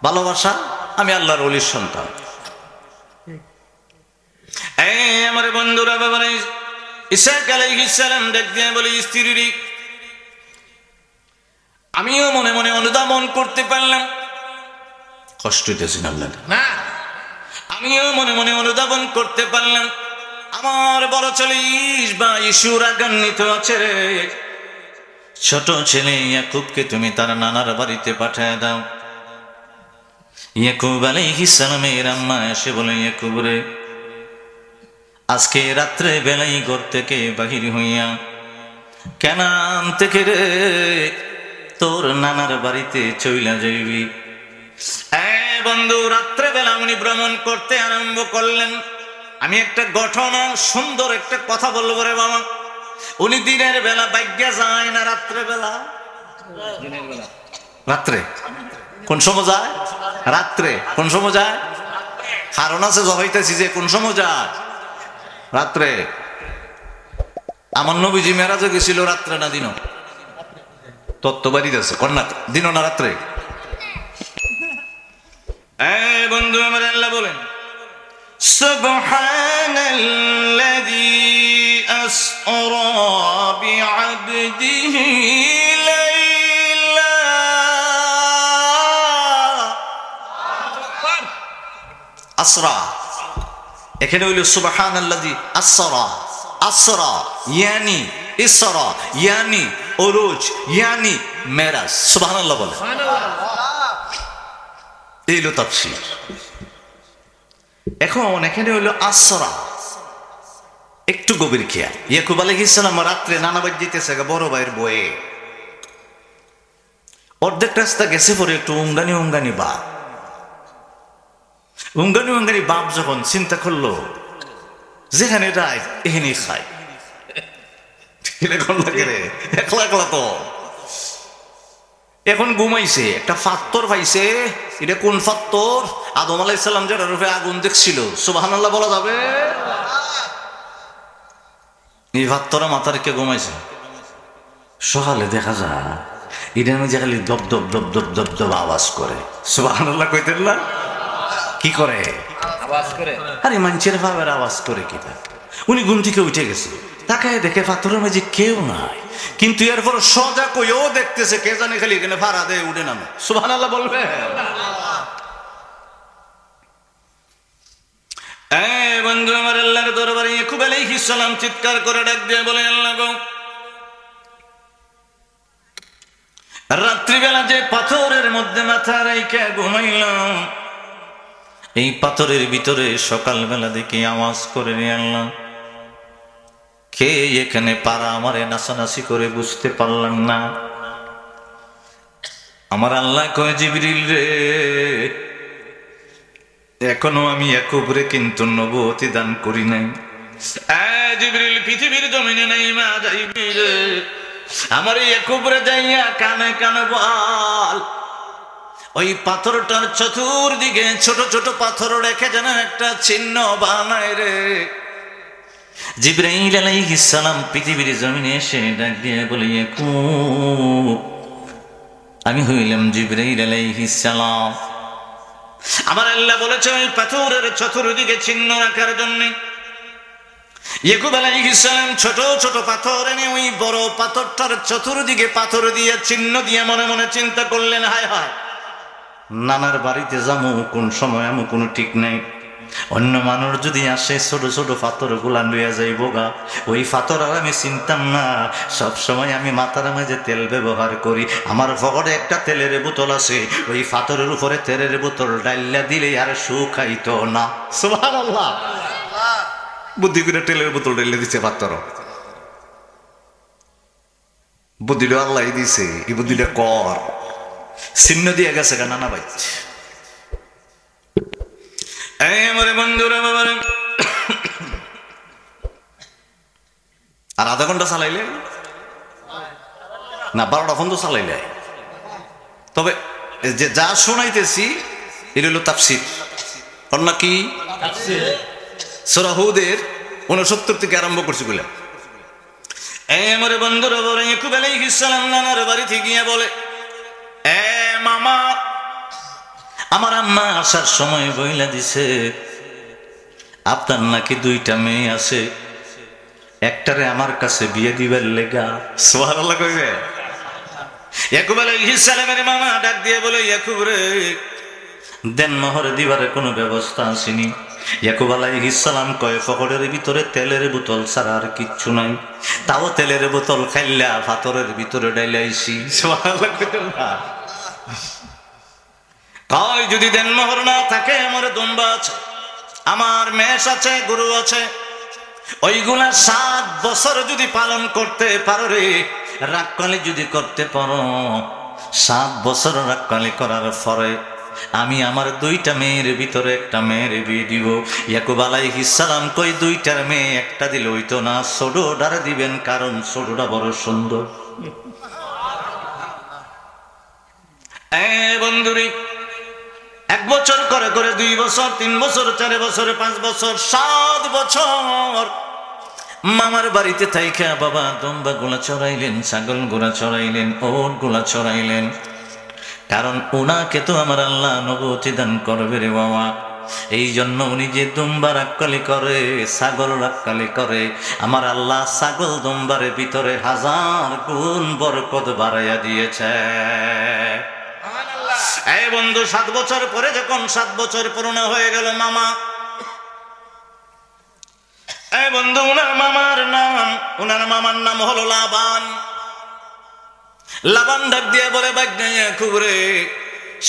ভালোবাসা, আমি আল্লাহর ওলির সন্তান। আমার বন্ধুরা বাবা ইসাক আলাইহিস সালাম ডাক দিয়ে বলে, স্ত্রী আমিও মনে মনে অনুধাবন করতে পারলাম, কষ্ট হইতেছি না, আমিও মনে মনে অনুধাবন করতে পারলাম, আমার বড় ছেলে ইসু রাগান্বিত আছে রে। ছোট ছেলে ইয়াকুবকে তুমি তার নানার বাড়িতে পাঠায় দাও। ইয়াকুব আলাইহিস সালামের আম্মা এসে বলে, ইয়াকুব রে, আজকে রাত্রে বেলাই ঘর থেকে বাহির হইয়া কেনান থেকে রে তোর নানার বাড়িতে চইলা যাইবি। বন্ধু রাত্রে বেলা উনি ভ্রমণ করতে আরম্ভ করলেন। আমি একটা ঘটনা, সুন্দর একটা কথা বলবো রে বাবা। উনি দিনের বেলা বাইজ্ঞা যায় না, রাত্রে বেলা। রাত্রে কোন সময় যায়? রাত্রে কোন সময় যায়? কারণ আছে জবাইতেছি যে কোন সময় যায়? রাত্রে। আমার নবীজি মেরাজে গেছিল রাত্রে না দিন? তত্ত্ব বাড়িতে আছে কন্যা, দিন না রাত্রে? বন্ধু আমার আল্লাহ বলেন, সুবহানাল্লাযী আসরা বিআবদিহি লাইলা। আসরা এখানে হইল সুবহানাল্লাযী আসরা। আসরা ইয়ানি ইসরা ইয়ানি উরুজ ইয়ানি মেরাজ। সুবহানাল্লাহ বলে, এই হলো তাফসীর। এখন এখানে হইল আসরা, একটু গভীর খেয়াল। ইয়াকুব আলাইহিস সালাম রাত্রে নানা বাড়ি যেতেছে বড় ভাইয়ের বয়ে, অর্ধেক রাস্তা গেছে পরে একটু উঙ্গানি বাপ। উঙ্গানি বাপ যখন চিন্তা করলো যেখানে রায় এখানেই খায়, একলা একলা তো। এখন ঘুমাইছে, একটা ফাত্তর পাইছে। এটা কোন ফাত্তর? আদম আলাইহিস সালাম যার রূপে আগুন দেখছিল। সুবহানাল্লাহ বলা যাবে? এই ফাত্তরা মাথা রেখে ঘুমাইছে। সকালে দেখা যায় এটা আমি যে খালি দপ দপ দপ দপ দপ দপ আওয়াজ করে। সুবহানাল্লাহ কইতেন না? কি করে? আওয়াজ করে। আরে মানুষের ভাবের আওয়াজ করে কিনা। উনি ঘুম থেকে উঠে গেছে, তাকায় দেখে পাথরের মাঝে কেউ নাই, কিন্তু এরপর সজা কইও দেখতেছে কে জানে খালি এখানে ভাড়া দেয় উঠে নামে। সুবহানাল্লাহ বলবে। বন্ধু আমার, আল্লাহর দরবারে ইয়াকুব আলাইহিস সালাম চিৎকার করে ডাক দিয়ে বলে, আল্লাহ গো, রাত্রিবেলা যে পাথরের মধ্যে মাথা রেখে ঘুমাইলাম, এই পাথরের ভিতরে সকালবেলা দেখি আওয়াজ করে নিয়ে আনলাম, কে এখানে পারা আমারে নাচানাচি করে বুঝতে পারলাম না। আমার আল্লাহ কয়, জিবরিল রে, এখনো আমি ইয়াকুবরে কিন্তু নবুয়তি দান করি নাই। জিবরিল পৃথিবীর জমিনে নাই মা যাইবি রে, আমার ইয়াকুবরে যাইয়া কানে কানে বল, ওই পাথরটার চতুর্দিকে ছোট ছোট পাথর রেখে যেন একটা চিহ্ন বানায় রে। জিবরাইল আলাইহিস সালাম পৃথিবীর জমিনে এসে ডাক দিয়ে বলে, ইয়াকুব, আমি হইলাম জিবরাইল আলাইহিস সালাম। আমার আল্লাহ বলেছে ওই পাথরের চতুর্দিকে চিহ্ন রাখার জন্য। ইয়াকুব আলাইহিস সালাম ছোট ছোট পাথর এনে ওই বড় পাথরটার চতুর্দিকে পাথর দিয়ে চিহ্ন দিয়ে মনে মনে চিন্তা করলেন, হায় হায়, নানার বাড়িতে যাবো কোন সময় আমি কোনো ঠিক নাই, অন্য মানুষ যদি আসে ছোট ছোট পাথর গুলা লইয়া যাইব গা, ওই পাথর আর আমি চিনতাম না। সব সময় আমি মাথার মাঝে তেল ব্যবহার করি, আমার পকেটে একটা তেলের বোতল আছে, ওই পাথরের উপরে তেলের বোতল ডাইলা দিলে আর শুকাইতো না। সুবহানাল্লাহ। বুদ্ধি করে তেলের বোতল ডাইলে দিচ্ছে পাথর, বুদ্ধিটা আল্লাহ দিছে, এই বুদ্ধিটা কর, চিহ্ন দিয়ে গেছে গা নানা ভাই। বন্ধুরা বাবারে, আর আধা ঘন্টা চালাইলে না 12টা ফোন তো চালাইলে। তবে যে যা শোনাইতেছি এটা হলো তাফসীর, অন্য কি সূরা হুদের 69 থেকে আরম্ভ করছি বলে। আমার বন্ধুরা বলে, ইয়াকুব আলাইহিস সালাম নানার বাড়িতে গিয়ে বলে, এ মামা, আমার আম্মা আসার সময় বইলা দিছে আপনার নাকি 2টা মেয়ে আছে, একটারে আমার কাছে বিয়ে দিবার লেগা। সুবহানাল্লাহ কইবে। ইয়াকুব আলাইহিস সালামের মামা ডাক দিয়ে বলে, ইয়াকুব রে, দেন মোহর দিবারে কোনো ব্যবস্থা আসেনি। ইয়াকুব আলাইহিস সালাম কয়, পকেটের ভিতরে তেলের বোতল ছাড়া আর কিচ্ছু নাই, তাও তেলের বোতল খাইলা পাথরের ভিতরে ডাইলাইছি। সুবহানাল্লাহ কইতে না কয়, যদি দেনমোহর না থাকে, আমার দুম্বা আছে, আমার মেষ আছে, গরু আছে, ওইগুলা 7 বছর যদি পালন করতে পারো রে, রাগকালি যদি করতে পারো, 7 বছর রাগকালি করার পরে আমি আমার 2টা মেয়ের ভিতরে একটা মেয়ের বিয়ে দিব। ইয়াকুব আলাইহিস সালাম কই, 2টার মেয়ে একটা দিলে হইতো না, ছোটটার দিবেন, কারণ ছোটটা বড় সুন্দর। বন্ধুরি, 1 বছর করে করে 2 বছর, 3 বছর, 4 বছর, 5 বছর, 7 বছর মামার বাড়িতে থাইকা বাবা দুম্বা গুলা চড়াইলেন, ছাগল গুলা চড়াইলেন, ওট গুলা চড়াইলেন, কারণ উনাকে তো আমার আল্লাহ নবুয়তি দান করবে রে বাবা। এই জন্য উনি যে দুম্বা রাক্কালি করে, ছাগল রাক্কালি করে, আমার আল্লাহ ছাগল দুম্বারের ভিতরে 1000 গুণ বরকত বাড়াইয়া দিয়েছে। এই বন্ধু, 7 বছর পরে যখন 7 বছর পূর্ণ হয়ে গেল, মামা, এই বন্ধু, উনার মামার নাম হলো লাবান। লাবান ডাক দিয়ে বলে, ইয়াকুব রে,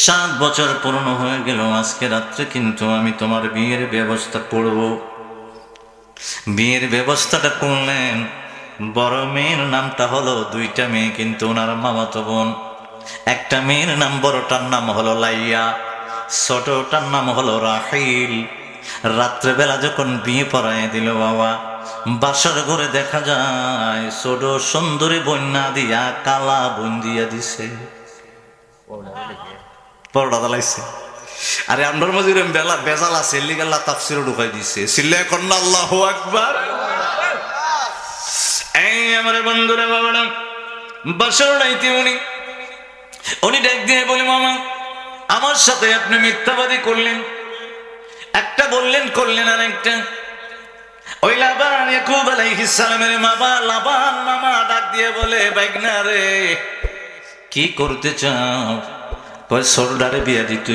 7 বছর পূর্ণ হয়ে গেল, আজকে রাত্রে কিন্তু আমি তোমার বিয়ের ব্যবস্থা করব। বিয়ের ব্যবস্থাটা করলেন। বড় মেয়ের নামটা হলো, 2টা মেয়ে কিন্তু ওনার মামাতো বোন। একটা মেয়ের নাম, বড়টার নাম হলো লাইয়া, ছোটটার নাম হলো রাহিল। রাত্রেবেলা যখন বিয়ে পড়ায় দিল বাবা, বাসার ঘরে দেখা যায় ছোট সুন্দরী বন্যা দিয়া কালা বোন দিয়া দিছে, পরোটা দালাইছে। আরে আমরার মাঝে বেজাল আছে, লিগাল্লা তাফসিরও ঢুকাই দিছে। সিল্লা কন্যা আল্লাহু আকবার। এই আমার বন্ধুরা বাবারা, বাসার নাইতে উনি ডাক দিয়ে বলে, মামা, আমার সাথে আপনি মিথ্যাবাদী করলেন, একটা বললেন করলেন আর একটা। ওই লাবান ইয়াকুব আলাইহিস সালামের লাবান মামা ডাক দিয়ে বলে, বাইগনা রে কি করতে চাও? কয় সোলডারে বিয়া দিতে।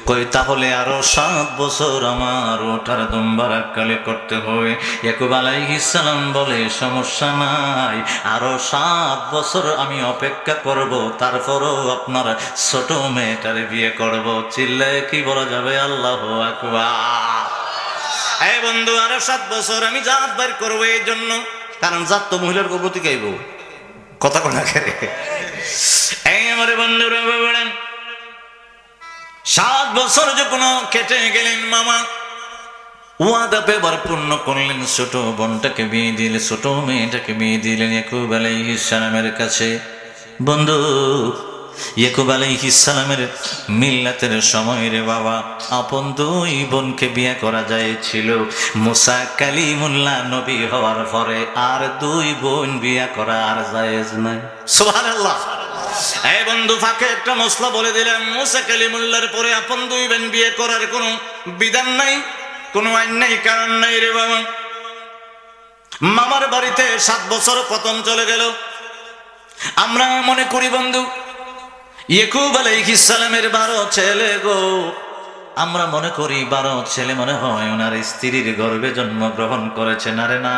কয় তাহলে আরো 7 বছর আমার ওঠার দম্বার কালে করতে হবে। ইয়াকুব আলাইহিস সালাম বলে, সমস্যা নাই, আরো 7 বছর আমি অপেক্ষা করব, তারপরও আপনার ছোট মেয়েটারে বিয়ে করব। চিল্লায় কি বলা যাবে? আল্লাহু আকবার। এই বন্ধু, আরো 7 বছর আমি জাত বের করবো এই জন্য, কারণ জাত তো মহিলার গর্ভবতী গাইব, কথা কোনা করে। এই আমার বন্ধুরা বলেন, 7 বছর যখন কেটে গেলেন, মামা ওয়াদা পেবার পূর্ণ করলেন, ছোট বোনটাকে বিয়ে দিলেন, ছোট মেয়েটাকে বিয়ে দিলেন ইয়াকুব আলাইহিস সালামের কাছে। বন্ধু, ইয়াকুব আলাইহিস সালামের মিল্লাতের সময় রে বাবা, আপন 2 বোনকে বিয়ে করা যায়ছিল। মুসা কালিমুল্লাহ নবী হওয়ার পরে আর 2 বোন বিয়ে করা আর জায়েজ নাই। সুবহানাল্লাহ। এই বন্ধু, ফাঁকে একটা মশলা বলে দিলাম, মুসা কালিমুল্লাহর পরে আপন 2 বোন বিয়ে করার কোনো বিধান নাই, কোনো আইন নাই, কারণ নাই রে বাবা। মামার বাড়িতে 7 বছর পতন চলে গেল। আমরা মনে করি বন্ধু, ইয়াকুব আলাইহিস সালামের 12 ছেলে গো, আমরা মনে করি 12 ছেলে মনে হয় ওনার স্ত্রীর গর্ভে জন্মগ্রহণ করেছে। না রে না,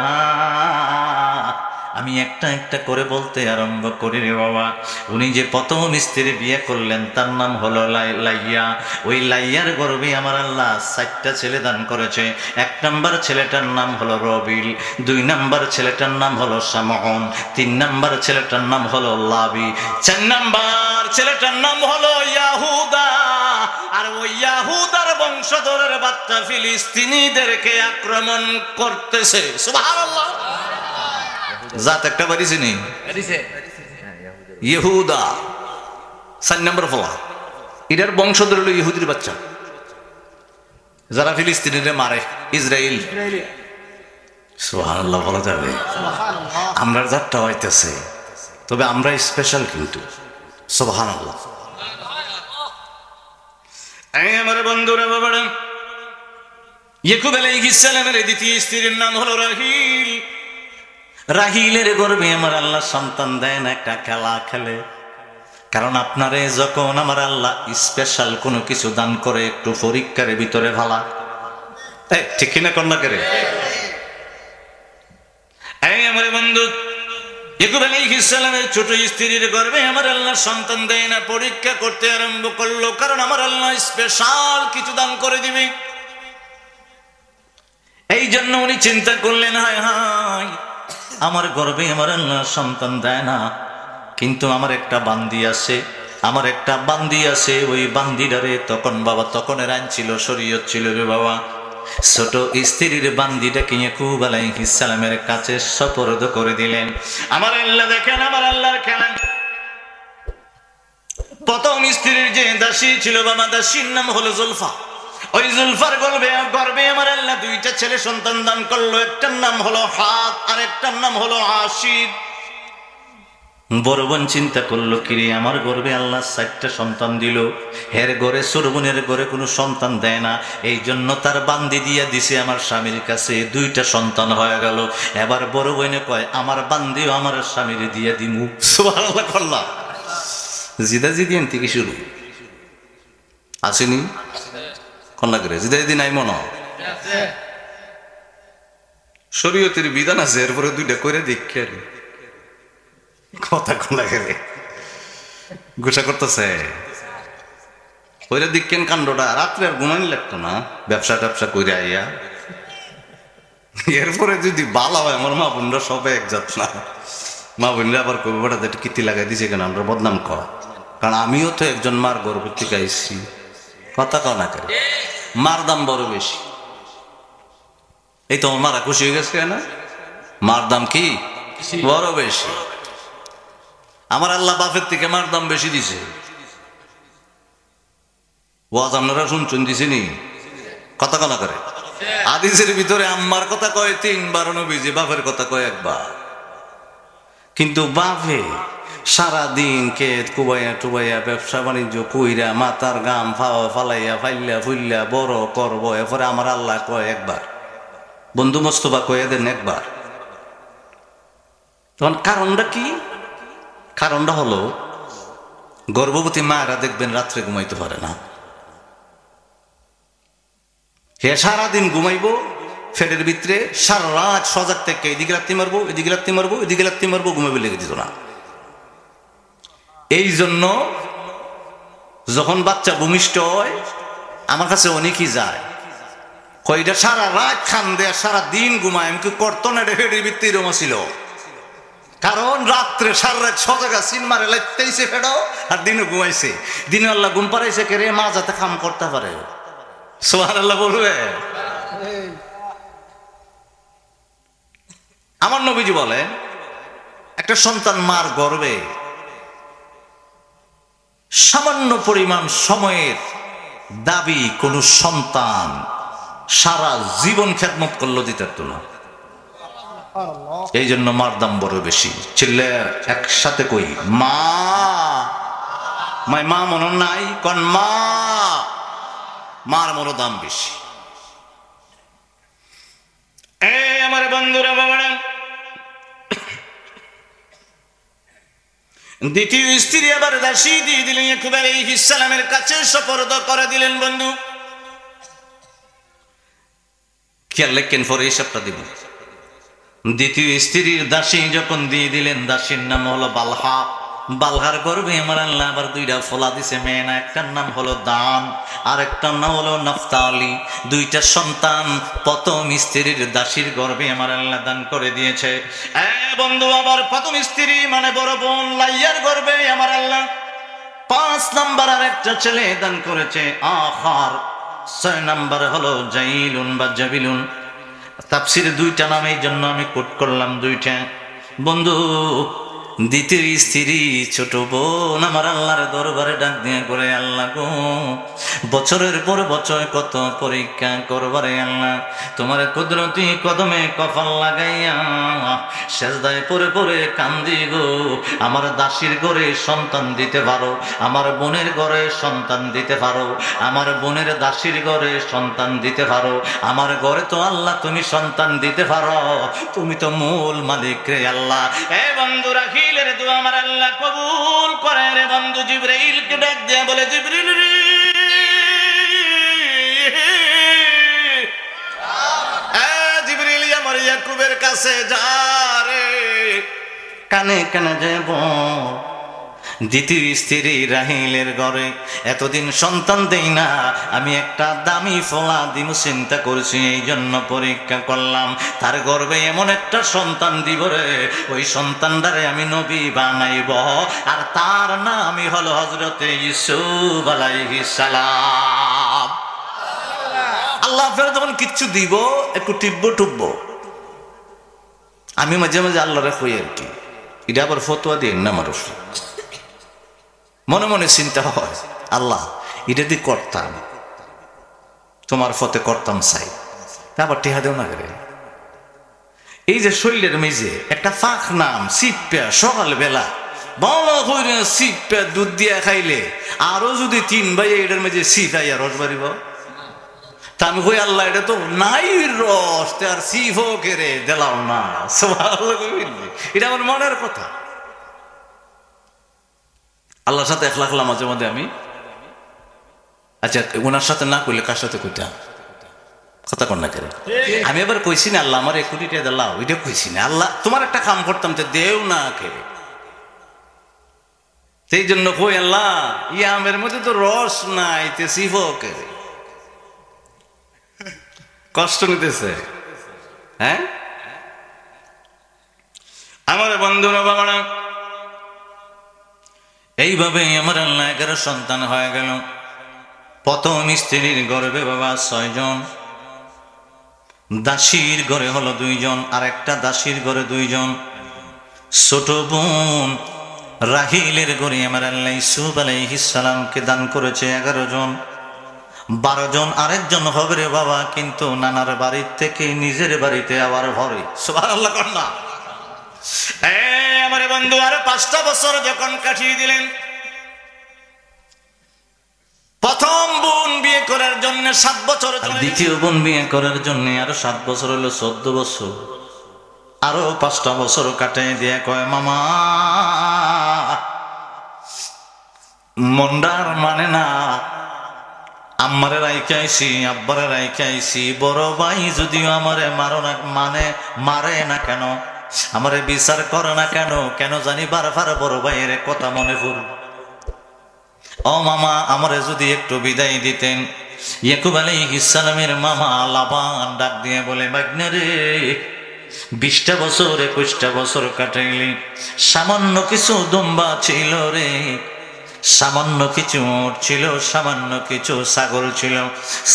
আমি একটা একটা করে বলতে আরম্ভ করি রে বাবা। উনি যে প্রথম স্ত্রী বিয়ে করলেন তার নাম হলো লাইয়া। ওই লাইয়ার গর্ভে আমার আল্লাহ 4টা ছেলে দান করেছে। 1 নাম্বার ছেলেটার নাম হলো রবিল, 2 নাম্বার ছেলেটার নাম হলো শামউন, 3 নাম্বার ছেলেটার নাম হলো লাবি, 4 নাম্বার ছেলেটার নাম হলো ইয়াহুদা। আর ওই ইয়াহুদার বংশধরের বাচ্চা ফিলিস্তিনিদেরকে আক্রমণ করতেছে। সুবহানাল্লাহ। জাত একটা বাড়িছে নি ইহুদা, 4 নম্বর ফলা। এটার বংশধর হলো ইহুদির বাচ্চা, যারা ফিলিস্তিনিদের মারে, ইসরায়েল। সুবহানাল্লাহ বলা যাবে? আমরা জাতটা হইতেছে, তবে আমরা স্পেশাল কিন্তু। সুবহানাল্লাহ। এই আমার বন্ধুরা বাবারা, ইয়াকুব আলাইহিস সালামের দ্বিতীয় স্ত্রীর নাম হলো রাহিল। রাহিলের গর্ভে আমার আল্লাহ সন্তান দেন, একটা খেলা খেলে। কারণ আপনারে যখন আমার আল্লাহ স্পেশাল কোনো কিছু দান করে, একটু পরীক্ষার ভিতরে ভালা, ঠিক কিনা কন্যা করে। এই আমার বন্ধু, ইয়াকুব আলাইহিস সালামের ছোট স্ত্রীর গর্ভে আমার আল্লাহ সন্তান দেয় না, পরীক্ষা করতে আরম্ভ করলো, কারণ আমার আল্লাহ স্পেশাল কিছু দান করে দিবে। এই জন্য উনি চিন্তা করলেন, হায় হায়, আমার গর্ভে আমার আল্লাহ সন্তান দেয় না, কিন্তু আমার একটা বান্দি আছে, আমার একটা বান্দি আছে। ওই বান্দিটারে তখন বাবা, তখনের আইন ছিল, শরীয়ত ছিল রে বাবা, ছোট স্ত্রীর বান্দিটাকে ইয়াকুব আলাইহিস সালামের কাছে সুপর্দ করে দিলেন। আমার আল্লাহ দেখেন, আমার আল্লাহর খেলা। প্রথম স্ত্রীর যে দাসী ছিল বাবা, দাসীর নাম হলো জুলফা। ওই জুলফার গর্ভে আমার আল্লাহ 2টা ছেলে সন্তান দান করলো। একটার নাম হলো হাত, আর একটার নাম হলো আশির। বড় বোন চিন্তা করলো, কিরে আমার গর্ভে আল্লাহ 4টা সন্তান দিল, হের ঘরে ছোটবোনের ঘরে কোনো সন্তান দেয় না, এই জন্য তার বান্দি দিয়া দিছে আমার স্বামীর কাছে, 2টা সন্তান হয়ে গেল। এবার বড় বোনে কয়, আমার বান্দিও আমার স্বামীর দিয়া দিমু। সুবহানাল্লাহ করলা। জিদাজিদি থেকে শুরু আসেনি কন্যা করে, জিদাজিদি নাই মনে, শরীয়তের বিধান আছে, এরপরে 2টা করে দেখে কথা কোন লাগে গোসা করতেছে। ওইটা দেখেন কাণ্ডটা, রাত্রে আর ঘুমানি লাগতো না, ব্যবসা ট্যাবসা করে আইয়া। এরপরে যদি ভালো হয়, আমার মা বোনরা সবে একজাত না, মা বোনরা আবার কবি বেটা এটা কীর্তি লাগাই দিছে কেন, আমরা বদনাম করা। কারণ আমিও তো একজন মার গর্ভ থেকে আইসি, কথা কও না করে, মার দাম বড় বেশি। এই তো মারা খুশি হয়ে গেছে না, মার দাম কি বড় বেশি। আমার আল্লাহ বাপের থেকে মার দাম বেশি দিছে। ওয়াজ আপনারা শুনছেন, দিছে নি, কথা কনা করে। হাদিসের ভিতরে আম্মার কথা কয় 3 বার, নবীজি বাপের কথা কয় 1 বার। কিন্তু বাপে সারাদিন ক্ষেত কুবাইয়া টুবাইয়া ব্যবসা বাণিজ্য কইরা মাথার গাম ফালাইয়া ফাইল্লা ফুইল্লা বড় করব, এরপরে আমার আল্লাহ কয় একবার, বন্ধু মোস্তফা কয়ে দেন একবার। তখন কারণটা কি? কারণটা হলো গর্ভবতী মায়েরা দেখবেন রাত্রে ঘুমাইতে পারে না। হে সারাদিন ঘুমাইবো ফেরের ভিতরে, সারা রাত সজাগ থেকে এদিকে রাত্রি মারবো, এদিকে রাত্রি মারবো, এদিকে রাত্রি মারবো, ঘুমাইবে লেগে দিত না। এই জন্য যখন বাচ্চা ভূমিষ্ঠ হয় আমার কাছে অনেকই যায়, কয়টা সারা রাত খান দেয়া সারা দিন ঘুমায়, আমি কি করতো না? এটা ফেরের ভিত্তি এরকম ছিল। কারণ রাত্রে সারা রাত সজাগা সিন মারে লাইতেইছে ফেডাও, আর দিনে ঘুমাইছে। দিনে আল্লাহ ঘুম পাড়াইছে কে রে? মা যাতে কাম করতে পারে। সুবহানাল্লাহ বলবে। আমার নবীজি বলে একটা সন্তান মার গর্ভে সামান্য পরিমাণ সময়ের দাবি কোন সন্তান সারা জীবন খেদমত করলো দিতে পারত না। এই জন্য মার দাম বড় বেশি। চিল্লে একসাথে কই মা, মাই মা মনে নাই কোন মা, মার মনো দাম বেশি। আমার বন্ধুরা বাবারা, দ্বিতীয় স্ত্রী আবার দাসী দিয়ে দিলেন, ইয়াকুব আলাইহিস সালামের কাছে সুপর্দ করে দিলেন। বন্ধু খেয়াল রাখেন, পরে হিসাবটা দিব। দ্বিতীয় স্ত্রীর দাসী যখন দিয়ে দিলেন, দাসীর নাম হলো বালহা। বালহার গর্ভে আমার আল্লাহ আবার দুইটা ফলা দিছে মেয়ে না, একটার নাম হলো দান আর একটার নাম হলো নফতালি। দুইটা সন্তান প্রথম স্ত্রীর দাসীর গর্ভে আমার আল্লাহ দান করে দিয়েছে। বন্ধু আবার প্রথম স্ত্রী মানে বড় বোন লাইয়ার গর্ভে আমার আল্লাহ 5 নাম্বার আর একটা ছেলে দান করেছে। আখার 6 নাম্বার হলো জাইলুন বা জাবিলুন। তাফসিরে দুইটা নাম, এই জন্য আমি কোট করলাম দুইটা। বন্ধু দ্বিতীয় স্ত্রী ছোট বোন আমার আল্লাহর দরবারে ডাক দিয়ে করে, আল্লাহ গো বছরের পর বছর কত পরীক্ষা করবারে আল্লাহ, তোমার কুদরতি কদমে কপাল লাগাইয়া সেজদায় পরে পরে কান্দি গো, আমার দাসীর ঘরে সন্তান দিতে পারো, আমার বোনের ঘরে সন্তান দিতে পারো, আমার বোনের দাসীর ঘরে সন্তান দিতে পারো, আমার ঘরে তো আল্লাহ তুমি সন্তান দিতে পারো, তুমি তো মূল মালিক রে আল্লাহ। এ বন্ধু রাখিলের দোয়া আমার আল্লাহ কবুল করে রে। বন্ধু জিবরাইলকে ডাক দিয়া বলে, জিবরিল রে, জিবরিল আমার ইয়াকুবের কাছে যা রে, কানে কানে যাব দ্বিতীয় স্ত্রী রাহিলের ঘরে এতদিন সন্তান দেই না, আমি একটা দামি ফলা দিমু চিন্তা করছি, এই জন্য পরীক্ষা করলাম। তার গর্ভে এমন একটা সন্তান দিব রে, ওই সন্তানটারে আমি নবী বানাইব, আর তার নামই হলো হযরতে ইউসুফ আলাইহিস সালাম। আল্লাহ ফের যখন কিচ্ছু দিব একটু টিপবো টুপবো। আমি মাঝে মাঝে আল্লাহরে কই আর কি, এটা আবার ফতোয়া দিন না মানুষ, মনে মনে চিন্তা হয় আল্লাহ এটা দিয়ে করতাম, তোমার ফতে করতাম চাই, আবার টেহা দেও না করে। এই যে শরীরের মেঝে একটা ফাঁক নাম সিপা, সকাল বেলা ভালো করে সিপা দুধ দিয়া খাইলে আরো যদি 3 ভাই এটার মেঝে সিপাইয়া রস বাড়িব। তা আমি কই আল্লাহ এটা তো নাই রস, আর সিফো কেড়ে দিলাম না। এটা আমার মনের কথা। আল্লাহর সাথে একলা একলা মাঝে মাঝে আমি, আচ্ছা ওনার সাথে না কইলে কার সাথে কইতাম, কথা কন না কেন? আমি এবার কইছি না আল্লাহ আমার 1 কোটি টাকা দিলাও, এটা কইছি না আল্লাহ তোমার একটা কাম করতাম তো দেও না কে। সেই জন্য কই আল্লাহ ইয়ামের মধ্যে তো রস নাই, তে সিফো কে কষ্ট নিতেছে। হ্যাঁ আমার বন্ধুরা বাবারা, এইভাবে আমার আল্লাহ 11 সন্তান হয়ে গেল। প্রথম স্ত্রীর গর্ভে বাবা 6 জন, দাসীর ঘরে হলো 2 জন, আর একটা দাসীর ঘরে 2 জন। ছোট বোন রাহিলের ঘরে আমার আল্লাহ ইউসুফ আলাইহিস সালামকে দান করেছে 11 জন। 12 জন আরেকজন হবে রে বাবা, কিন্তু নানার বাড়ির থেকে নিজের বাড়িতে আবার ভরে। সুবহানাল্লাহ কন্যা আমার বন্ধু আর 5টা বছর যখন কাটিয়ে দিলেন, প্রথম বোন বিয়ে করার জন্য 7 বছর, দ্বিতীয় বোন বিয়ে করার জন্য আরো 7 বছর হলো 14 বছর। আরো 5টা বছর কাটাই দিয়ে কয় মামা মন্ডার মানে না, আম্মারে রাইখাইছি, আব্বারে রাইখাইছি, বড় ভাই যদিও আমারে মারে না কেন, আমারে বিচার করে না কেন, কেন জানি বারবার বড় ভাইয়ের কথা মনে পড়ে। ও মামা আমারে যদি একটু বিদায় দিতেন। ইয়াকুব আলাইহিস সালামের মামা লাবান ডাক দিয়ে বলে, ভাগ্নে রে 20টা বছর 21টা বছর কাটাইলি, সামান্য কিছু দুম্বা ছিল রে, সামান্য কিছু উট ছিল, সামান্য কিছু ছাগল ছিল,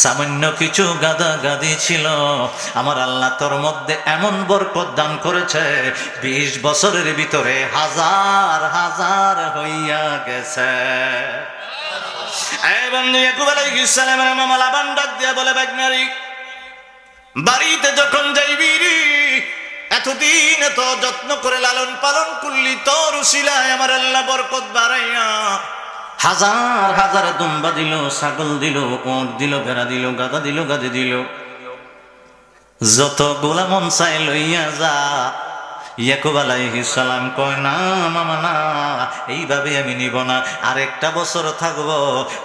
সামান্য কিছু গাদা গাদি ছিল। আমার আল্লাহ তোর মধ্যে এমন বরকত দান করেছে, 20 বছরের ভিতরে হাজার হাজার হইয়া গেছে। এই বন্ধু ইয়াকুব আলাইহিস সালামের মামা লাবান ডাক দিয়া বলে, ভাগ্নারি বাড়িতে যখন যাইবি রে, এতদিন এত যত্ন করে লালন পালন করলি, তোর উসিলায় আমার আল্লাহ বরকত বাড়াইয়া হাজার হাজার দুম্বা দিল, ছাগল দিল, উট দিল, ভেড়া দিল, গাদা দিল, গাদি দিল, যত গোলা মন চাই লইয়া যা। ইয়াকুব আলাইহিস সালাম কয়, না মামা না, এইভাবে আমি নিব না, আরেকটা বছর থাকবো,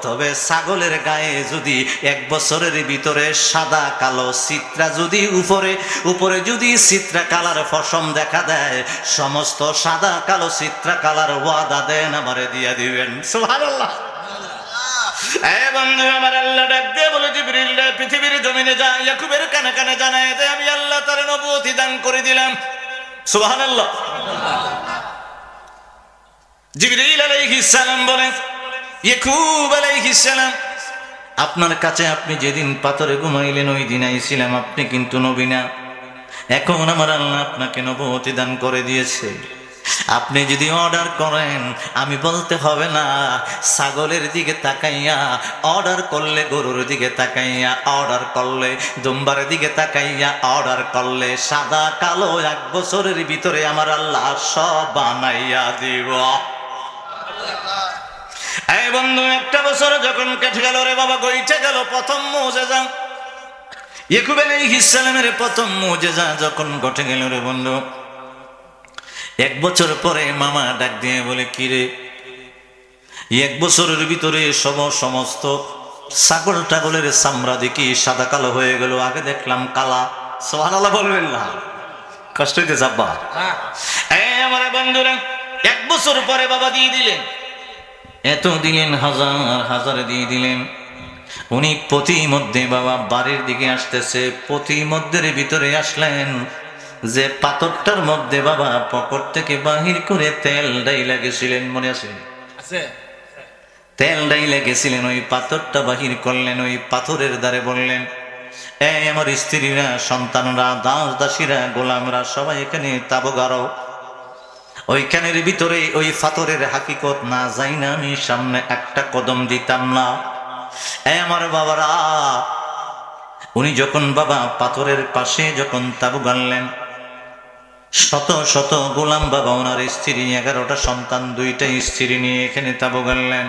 তবে ছাগলের গায়ে যদি 1 বছরের ভিতরে সাদা কালো চিত্রা যদি উপরে যদি চিত্রা কালার ফসম দেখা দেয়, সমস্ত সাদা কালো চিত্রা কালার ওয়াদা দেন আমারে দিয়া দিবেন। সুবহানাল্লাহ। এই বন্ধু আমার আল্লাহ ডাক দিয়ে বলে, জিবরিল পৃথিবীর জমিনে যা, ইয়াকুবের কানে কানে জানায় দে আমি আল্লাহ তার নবুয়তি দান করে দিলাম। সুবহানাল্লাহ। জিবরিল আলাইহিস সালাম বলেন, ইয়াকুব আলাইহিস সালাম আপনার কাছে আপনি যেদিন পাথরে ঘুমাইলেন ওই দিন আইছিলাম, আপনি কিন্তু নবী না। এখন আমার আল্লাহ আপনাকে নবুয়তি দান করে দিয়েছে। আপনি যদি অর্ডার করেন, আমি বলতে হবে না, ছাগলের দিকে তাকাইয়া অর্ডার করলে, গরুর দিকে তাকাইয়া অর্ডার করলে, দুম্বার দিকে তাকাইয়া অর্ডার করলে, সাদা কালো 1 বছরের ভিতরে আমার আল্লাহ সব বানাইয়া দিব। এই বন্ধু 1টা বছর যখন কেটে গেল রে বাবা, গইতে গেল প্রথম মুজিজা। ইয়াকুব আলাইহিস সালামের প্রথম মুজিজা যখন ঘটে গেল রে বন্ধু, 1 বছর পরে মামা ডাক দিয়ে বলে, কি রে 1 বছরের ভিতরে সমস্ত ছাগল টাগলের চামড়া দেখি সাদা কালো হয়ে গেল, আগে দেখলাম কালা। সুবহানাল্লাহ বলবেন না, কষ্ট হইতে যাবা। আমার বন্ধুরা 1 বছর পরে বাবা দিয়ে দিলেন, এত দিলেন, হাজার হাজার দিয়ে দিলেন। উনি প্রতিমধ্যে বাবা বাড়ির দিকে আসতেছে, প্রতিমধ্যের ভিতরে আসলেন, যে পাথরটার মধ্যে বাবা পকেট থেকে বাহির করে তেল ডাইলা গেছিলেন, মনে আছে? তেল ডাইলা গেছিলেন, ওই পাথরটা বাহির করলেন, ওই পাথরের দ্বারে বললেন, এই আমার স্ত্রীরা, সন্তানরা, দাস দাসীরা, গোলামরা সবাই এখানে তাবু গাড়ো। ওইখানের ভিতরে ওই পাথরের হাকিকত না যাই না আমি সামনে একটা কদম দিতাম না। এই আমার বাবারা, উনি যখন বাবা পাথরের পাশে যখন তাবু গাড়লেন, শত শত গোলাম বাবা, ওনার স্ত্রী, 11টা সন্তান, 2টা স্ত্রী নিয়ে এখানে তাবু গাড়লেন।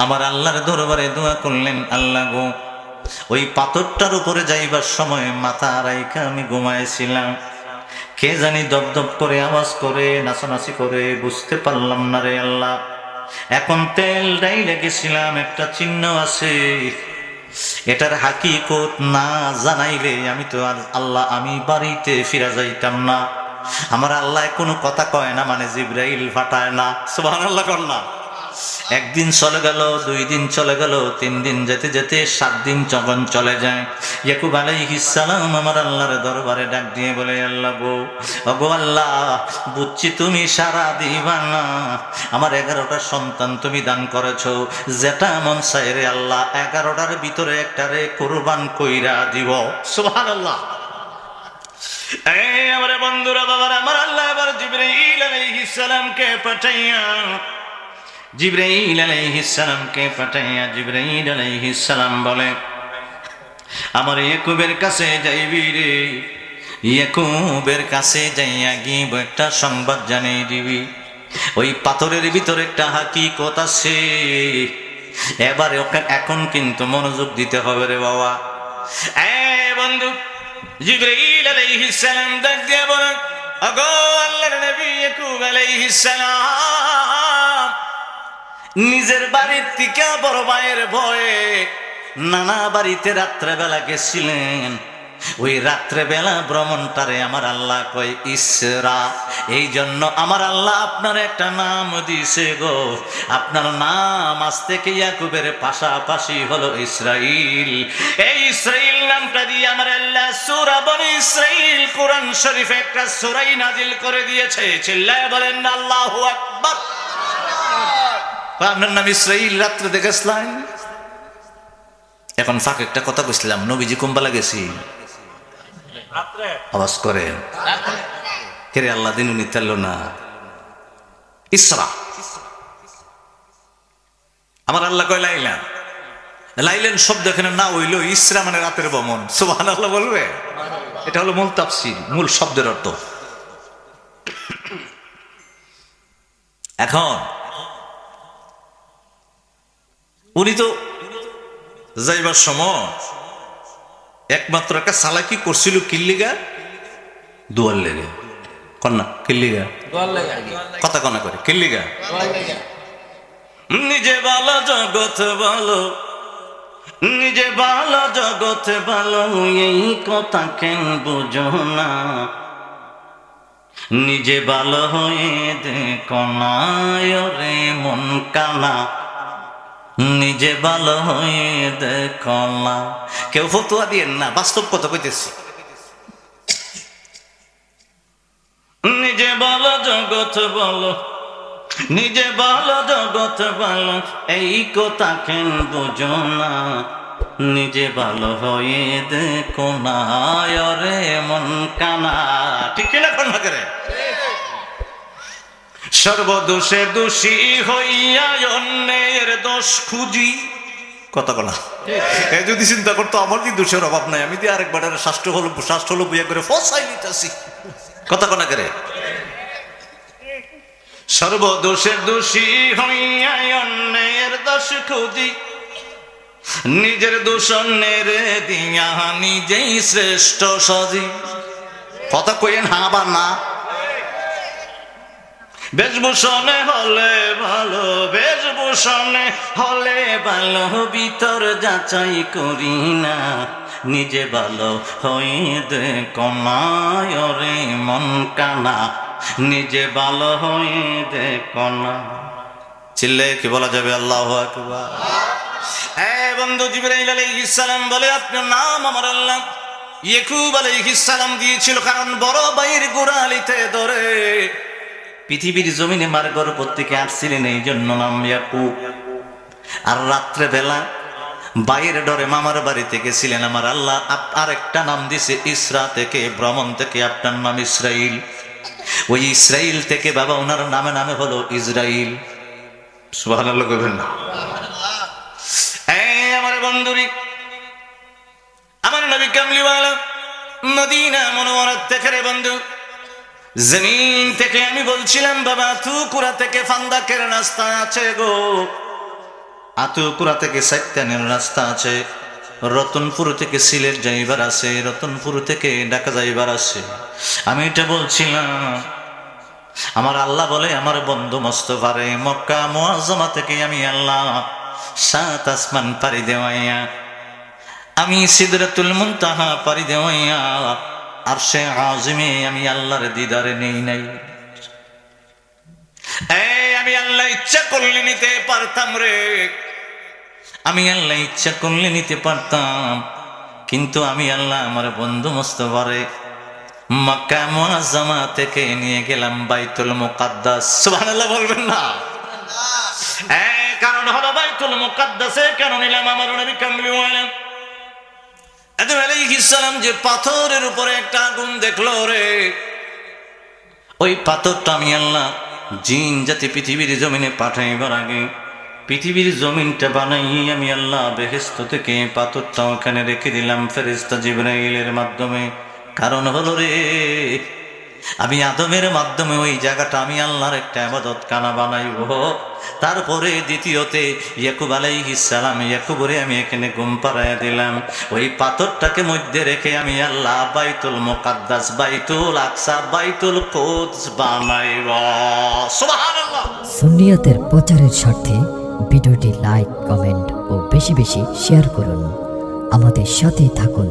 আমার আল্লাহর দরবারে দোয়া করলেন, আল্লাহ গো, ওই পাথরটার উপরে যাইবার সময় মাথা রাইখা আমি ঘুমাইছিলাম, কে জানি দপদপ করে আওয়াজ করে, নাচানাচি করে, বুঝতে পারলাম না রে আল্লাহ। এখন তেল ডাইলে গেছিলাম, একটা চিহ্ন আছে, এটার হাকিকত না জানাইলে আমি তো আর আল্লাহ, আমি বাড়িতে ফিরা যাইতাম না। আমার আল্লাহ কোনো কথা কয় না, মানে জিবরাইল ফাটায় না। সুবহানাল্লাহ কর না। 1 দিন চলে গেল, 2 দিন চলে গেল, 3 দিন যেতে যেতে 7 দিন যখন চলে যায়, ইয়াকুব আলাইহিস সালাম আমার আল্লাহর দরবারে ডাক দিয়ে বলে, আল্লাহ গো, ওগো আল্লাহ, বুঝছি তুমি সারা দিবা না, আমার 11টা সন্তান তুমি দান করেছো, যেটা মন চায় রে আল্লাহ 11টার ভিতরে একটারে কুরবান কইরা দিব। সুবহানাল্লাহ। এই আমার বন্ধুরা, বাবার, আমার আল্লাহ এবার জিবরাইল আলাইহিস সালামকে পাঠাইয়া, জিবরাইল আলাইহিস সালামকে পাঠাইয়া জিবরাইল আলাইহিস সালাম বলে, আমার ইয়াকুবের কাছে যাইবি রে, ইয়াকুবের কাছে যাইয়া গিয়ে একটা সংবাদ জানিয়ে দিবি, ওই পাথরের ভিতরে একটা হাকিকত আছে। এবারে এখন কিন্তু মনোযোগ দিতে হবে রে বাবা। বন্ধু, জিবরাইল আলাইহিস সালাম ডাক দিয়ে বলেন, ওগো আল্লাহর নবী ইয়াকুব আলাইহিস সালাম, নিজের বাড়ির থেকে বড় ভাইয়ের ভয়ে নানা বাড়িতে রাত্রেবেলা গেছিলেন। ওই রাত্রেবেলা ভ্রমণটারে আমার আল্লাহ কয় ইসরা। এই জন্য আমার আল্লাহ আপনার একটা নাম দিছে গো, আপনার নাম আজ থেকে ইয়াকুবের পাশাপাশি হলো ইসরাইল। এই ইসরাইল নামটা দিয়ে আমার আল্লাহ সূরা বনী ইসরাইল কোরআন শরীফে একটা সূরাই নাজিল করে দিয়েছে। চিল্লায় বলেন না আল্লাহু আকবার। আপনার নাম ইসরাইল, রাত্রে দেখেছিলেন। এখন ফাঁক একটা কথা কইছিলাম, নবীজি কুম্বালা গেছি আওয়াজ করেন কেরে আল্লাহ দিন উনি তেল না ইসরা। আমার আল্লাহ কয় লাইলা, লাইলেন শব্দ এখানে না হইল, ইসরা মানে রাতের ভ্রমণ। সুবহানাল্লাহ বলবে, এটা হলো মূল তাফসীর, মূল শব্দের অর্থ। এখন উনি তো যাইবার সময় একমাত্র একটা সালাকি করছিল কিল্লিগা দুয়ার লেগে, কন্যা কিল্লিগা কথা কনা করে কিল্লিগা। নিজে ভালো জগৎ ভালো, নিজে ভালো জগৎ ভালো, এই কথা কেন বুঝো না? নিজে ভালো হয়ে দেখো না রে মন কানা, নিজে ভালো হয়ে দেখো না। কেউ ফতুয়া দিয়ে না, বাস্তব কথা কইতেছি। নিজে ভালো জগৎ ভালো, নিজে ভালো জগৎ ভালো, এই কথা কেন বুঝো না? নিজে ভালো হয়ে দেখো না রে মন কানা। ঠিক কিনা কন্যা করে? সর্বদোষে দোষী হইয়া অন্যের দোষ খুঁজি, কথা বলা। যদি চিন্তা করতো আমার কি দোষের অভাব নাই, আমি দিয়ে আরেকবার শাস্ত্র হলো বুয়া করে ফসাই নিতেছি, কথা কনা করে। সর্বদোষে দোষী হইয়া অন্যের দোষ খুঁজি, নিজের দোষ অন্যের দিয়া নিজেই শ্রেষ্ঠ সাজি। কথা কইেন হা বা না? বেশভূষণে হলে ভালো, বেশভূষণে হলে ভালো, ভিতর যাচাই করি না। নিজে ভালো হয়ে দেখো না রে মন কানা, নিজে ভালো হয়ে দেখো না। চিল্লে কি বলা যাবে আল্লাহু আকবার? বন্ধু, জিবরাইল আলাইহিস সালাম বলে আপনার নাম আমার আল্লাহ ইয়াকুব আলাইহিস সালাম দিয়েছিল, কারণ বড় ভাইয়ের গোড়ালিতে ধরে পৃথিবীর জমিনে মার গর্ভ থেকে আসছিলেন, এই জন্য নাম ইয়াকুব। আর রাত্রে বেলা বাইরের ডরে মামার বাড়িতে গেছিলেন, আমার আল্লাহ আরেকটা নাম দিছে ইসরা থেকে, ভ্রমণ থেকে আপনার নাম ইসরাইল। ওই ইসরাইল থেকে বাবা ওনার নামে নামে হলো ইসরাইল। সুবহানাল্লাহ কইবেন না? আমার বন্ধুরি, আমার নবী কামলিওয়ালা মদিনা মুনাওয়ারা থেকে রে বন্ধু, জমিন থেকে আমি বলছিলাম বাবা আতুকুরা থেকে ফান্দাকের রাস্তা আছে গো, আতুকুরা থেকে সাইতানের রাস্তা আছে, রতনপুর থেকে সিলেট যাইবার আছে, রতনপুর থেকে ঢাকা যাইবার আছে। আমি এটা বলছিলাম, আমার আল্লাহ বলে আমার বন্ধু মোস্তফারে মক্কা মুআজ্জামা থেকে আমি আল্লাহ 7 আসমান পাড়ি দেওয়াইয়া, আমি সিদরাতুল মুনতাহা পাড়ি দেওয়াইয়া আরশে আজিমে আমি আল্লাহর দিদারে নেই নাই। আমি আল্লাহ ইচ্ছা করলে নিতে পারতাম রে, আমি আল্লাহ ইচ্ছা করলে নিতে পারতাম, কিন্তু আমি আল্লাহ আমার বন্ধু মোস্তফারে মক্কা মুআজ্জামা থেকে নিয়ে গেলাম বাইতুল মুকাদ্দাস। সুবহানাল্লাহ বলবেন না? কারণ হলো বাইতুল মুকাদ্দাসে কেন নিলাম? আমার নবী কামলিওয়ালা আদম আলাইহিস সালাম যে পাথরের উপরে একটা আগুন দেখলো রে, ওই পাথরটা আমি আল্লাহ জিন জাতি পৃথিবীর জমিনে পাঠাইবার আগে পৃথিবীর জমিনটা বানাই আমি আল্লাহ বেহেশত থেকে পাথরটা ওখানে রেখে দিলাম ফেরেশতা জিবরাইলের মাধ্যমে। কারণ হলো রে, আমি আদমের মাধ্যমে ওই জায়গাটা আমি আল্লাহর একটা ইবাদত খানা বানাইব। তারপরে দ্বিতীয়তে ইয়াকুব আলাইহিস সালাম, ইয়াকুবরে আমি এখানে ঘুম পাড়াইয়া দিলাম। ওই পাথরটাকে মধ্যে রেখে আমি আল্লাহ বাইতুল মুকাদ্দাস, বাইতুল আকসা, বাইতুল কুদস বানাইব। সুবহানাল্লাহ। সুন্নিয়তের প্রচারের স্বার্থে ভিডিওটি লাইক, কমেন্ট ও বেশি বেশি শেয়ার করুন। আমাদের সাথে থাকুন।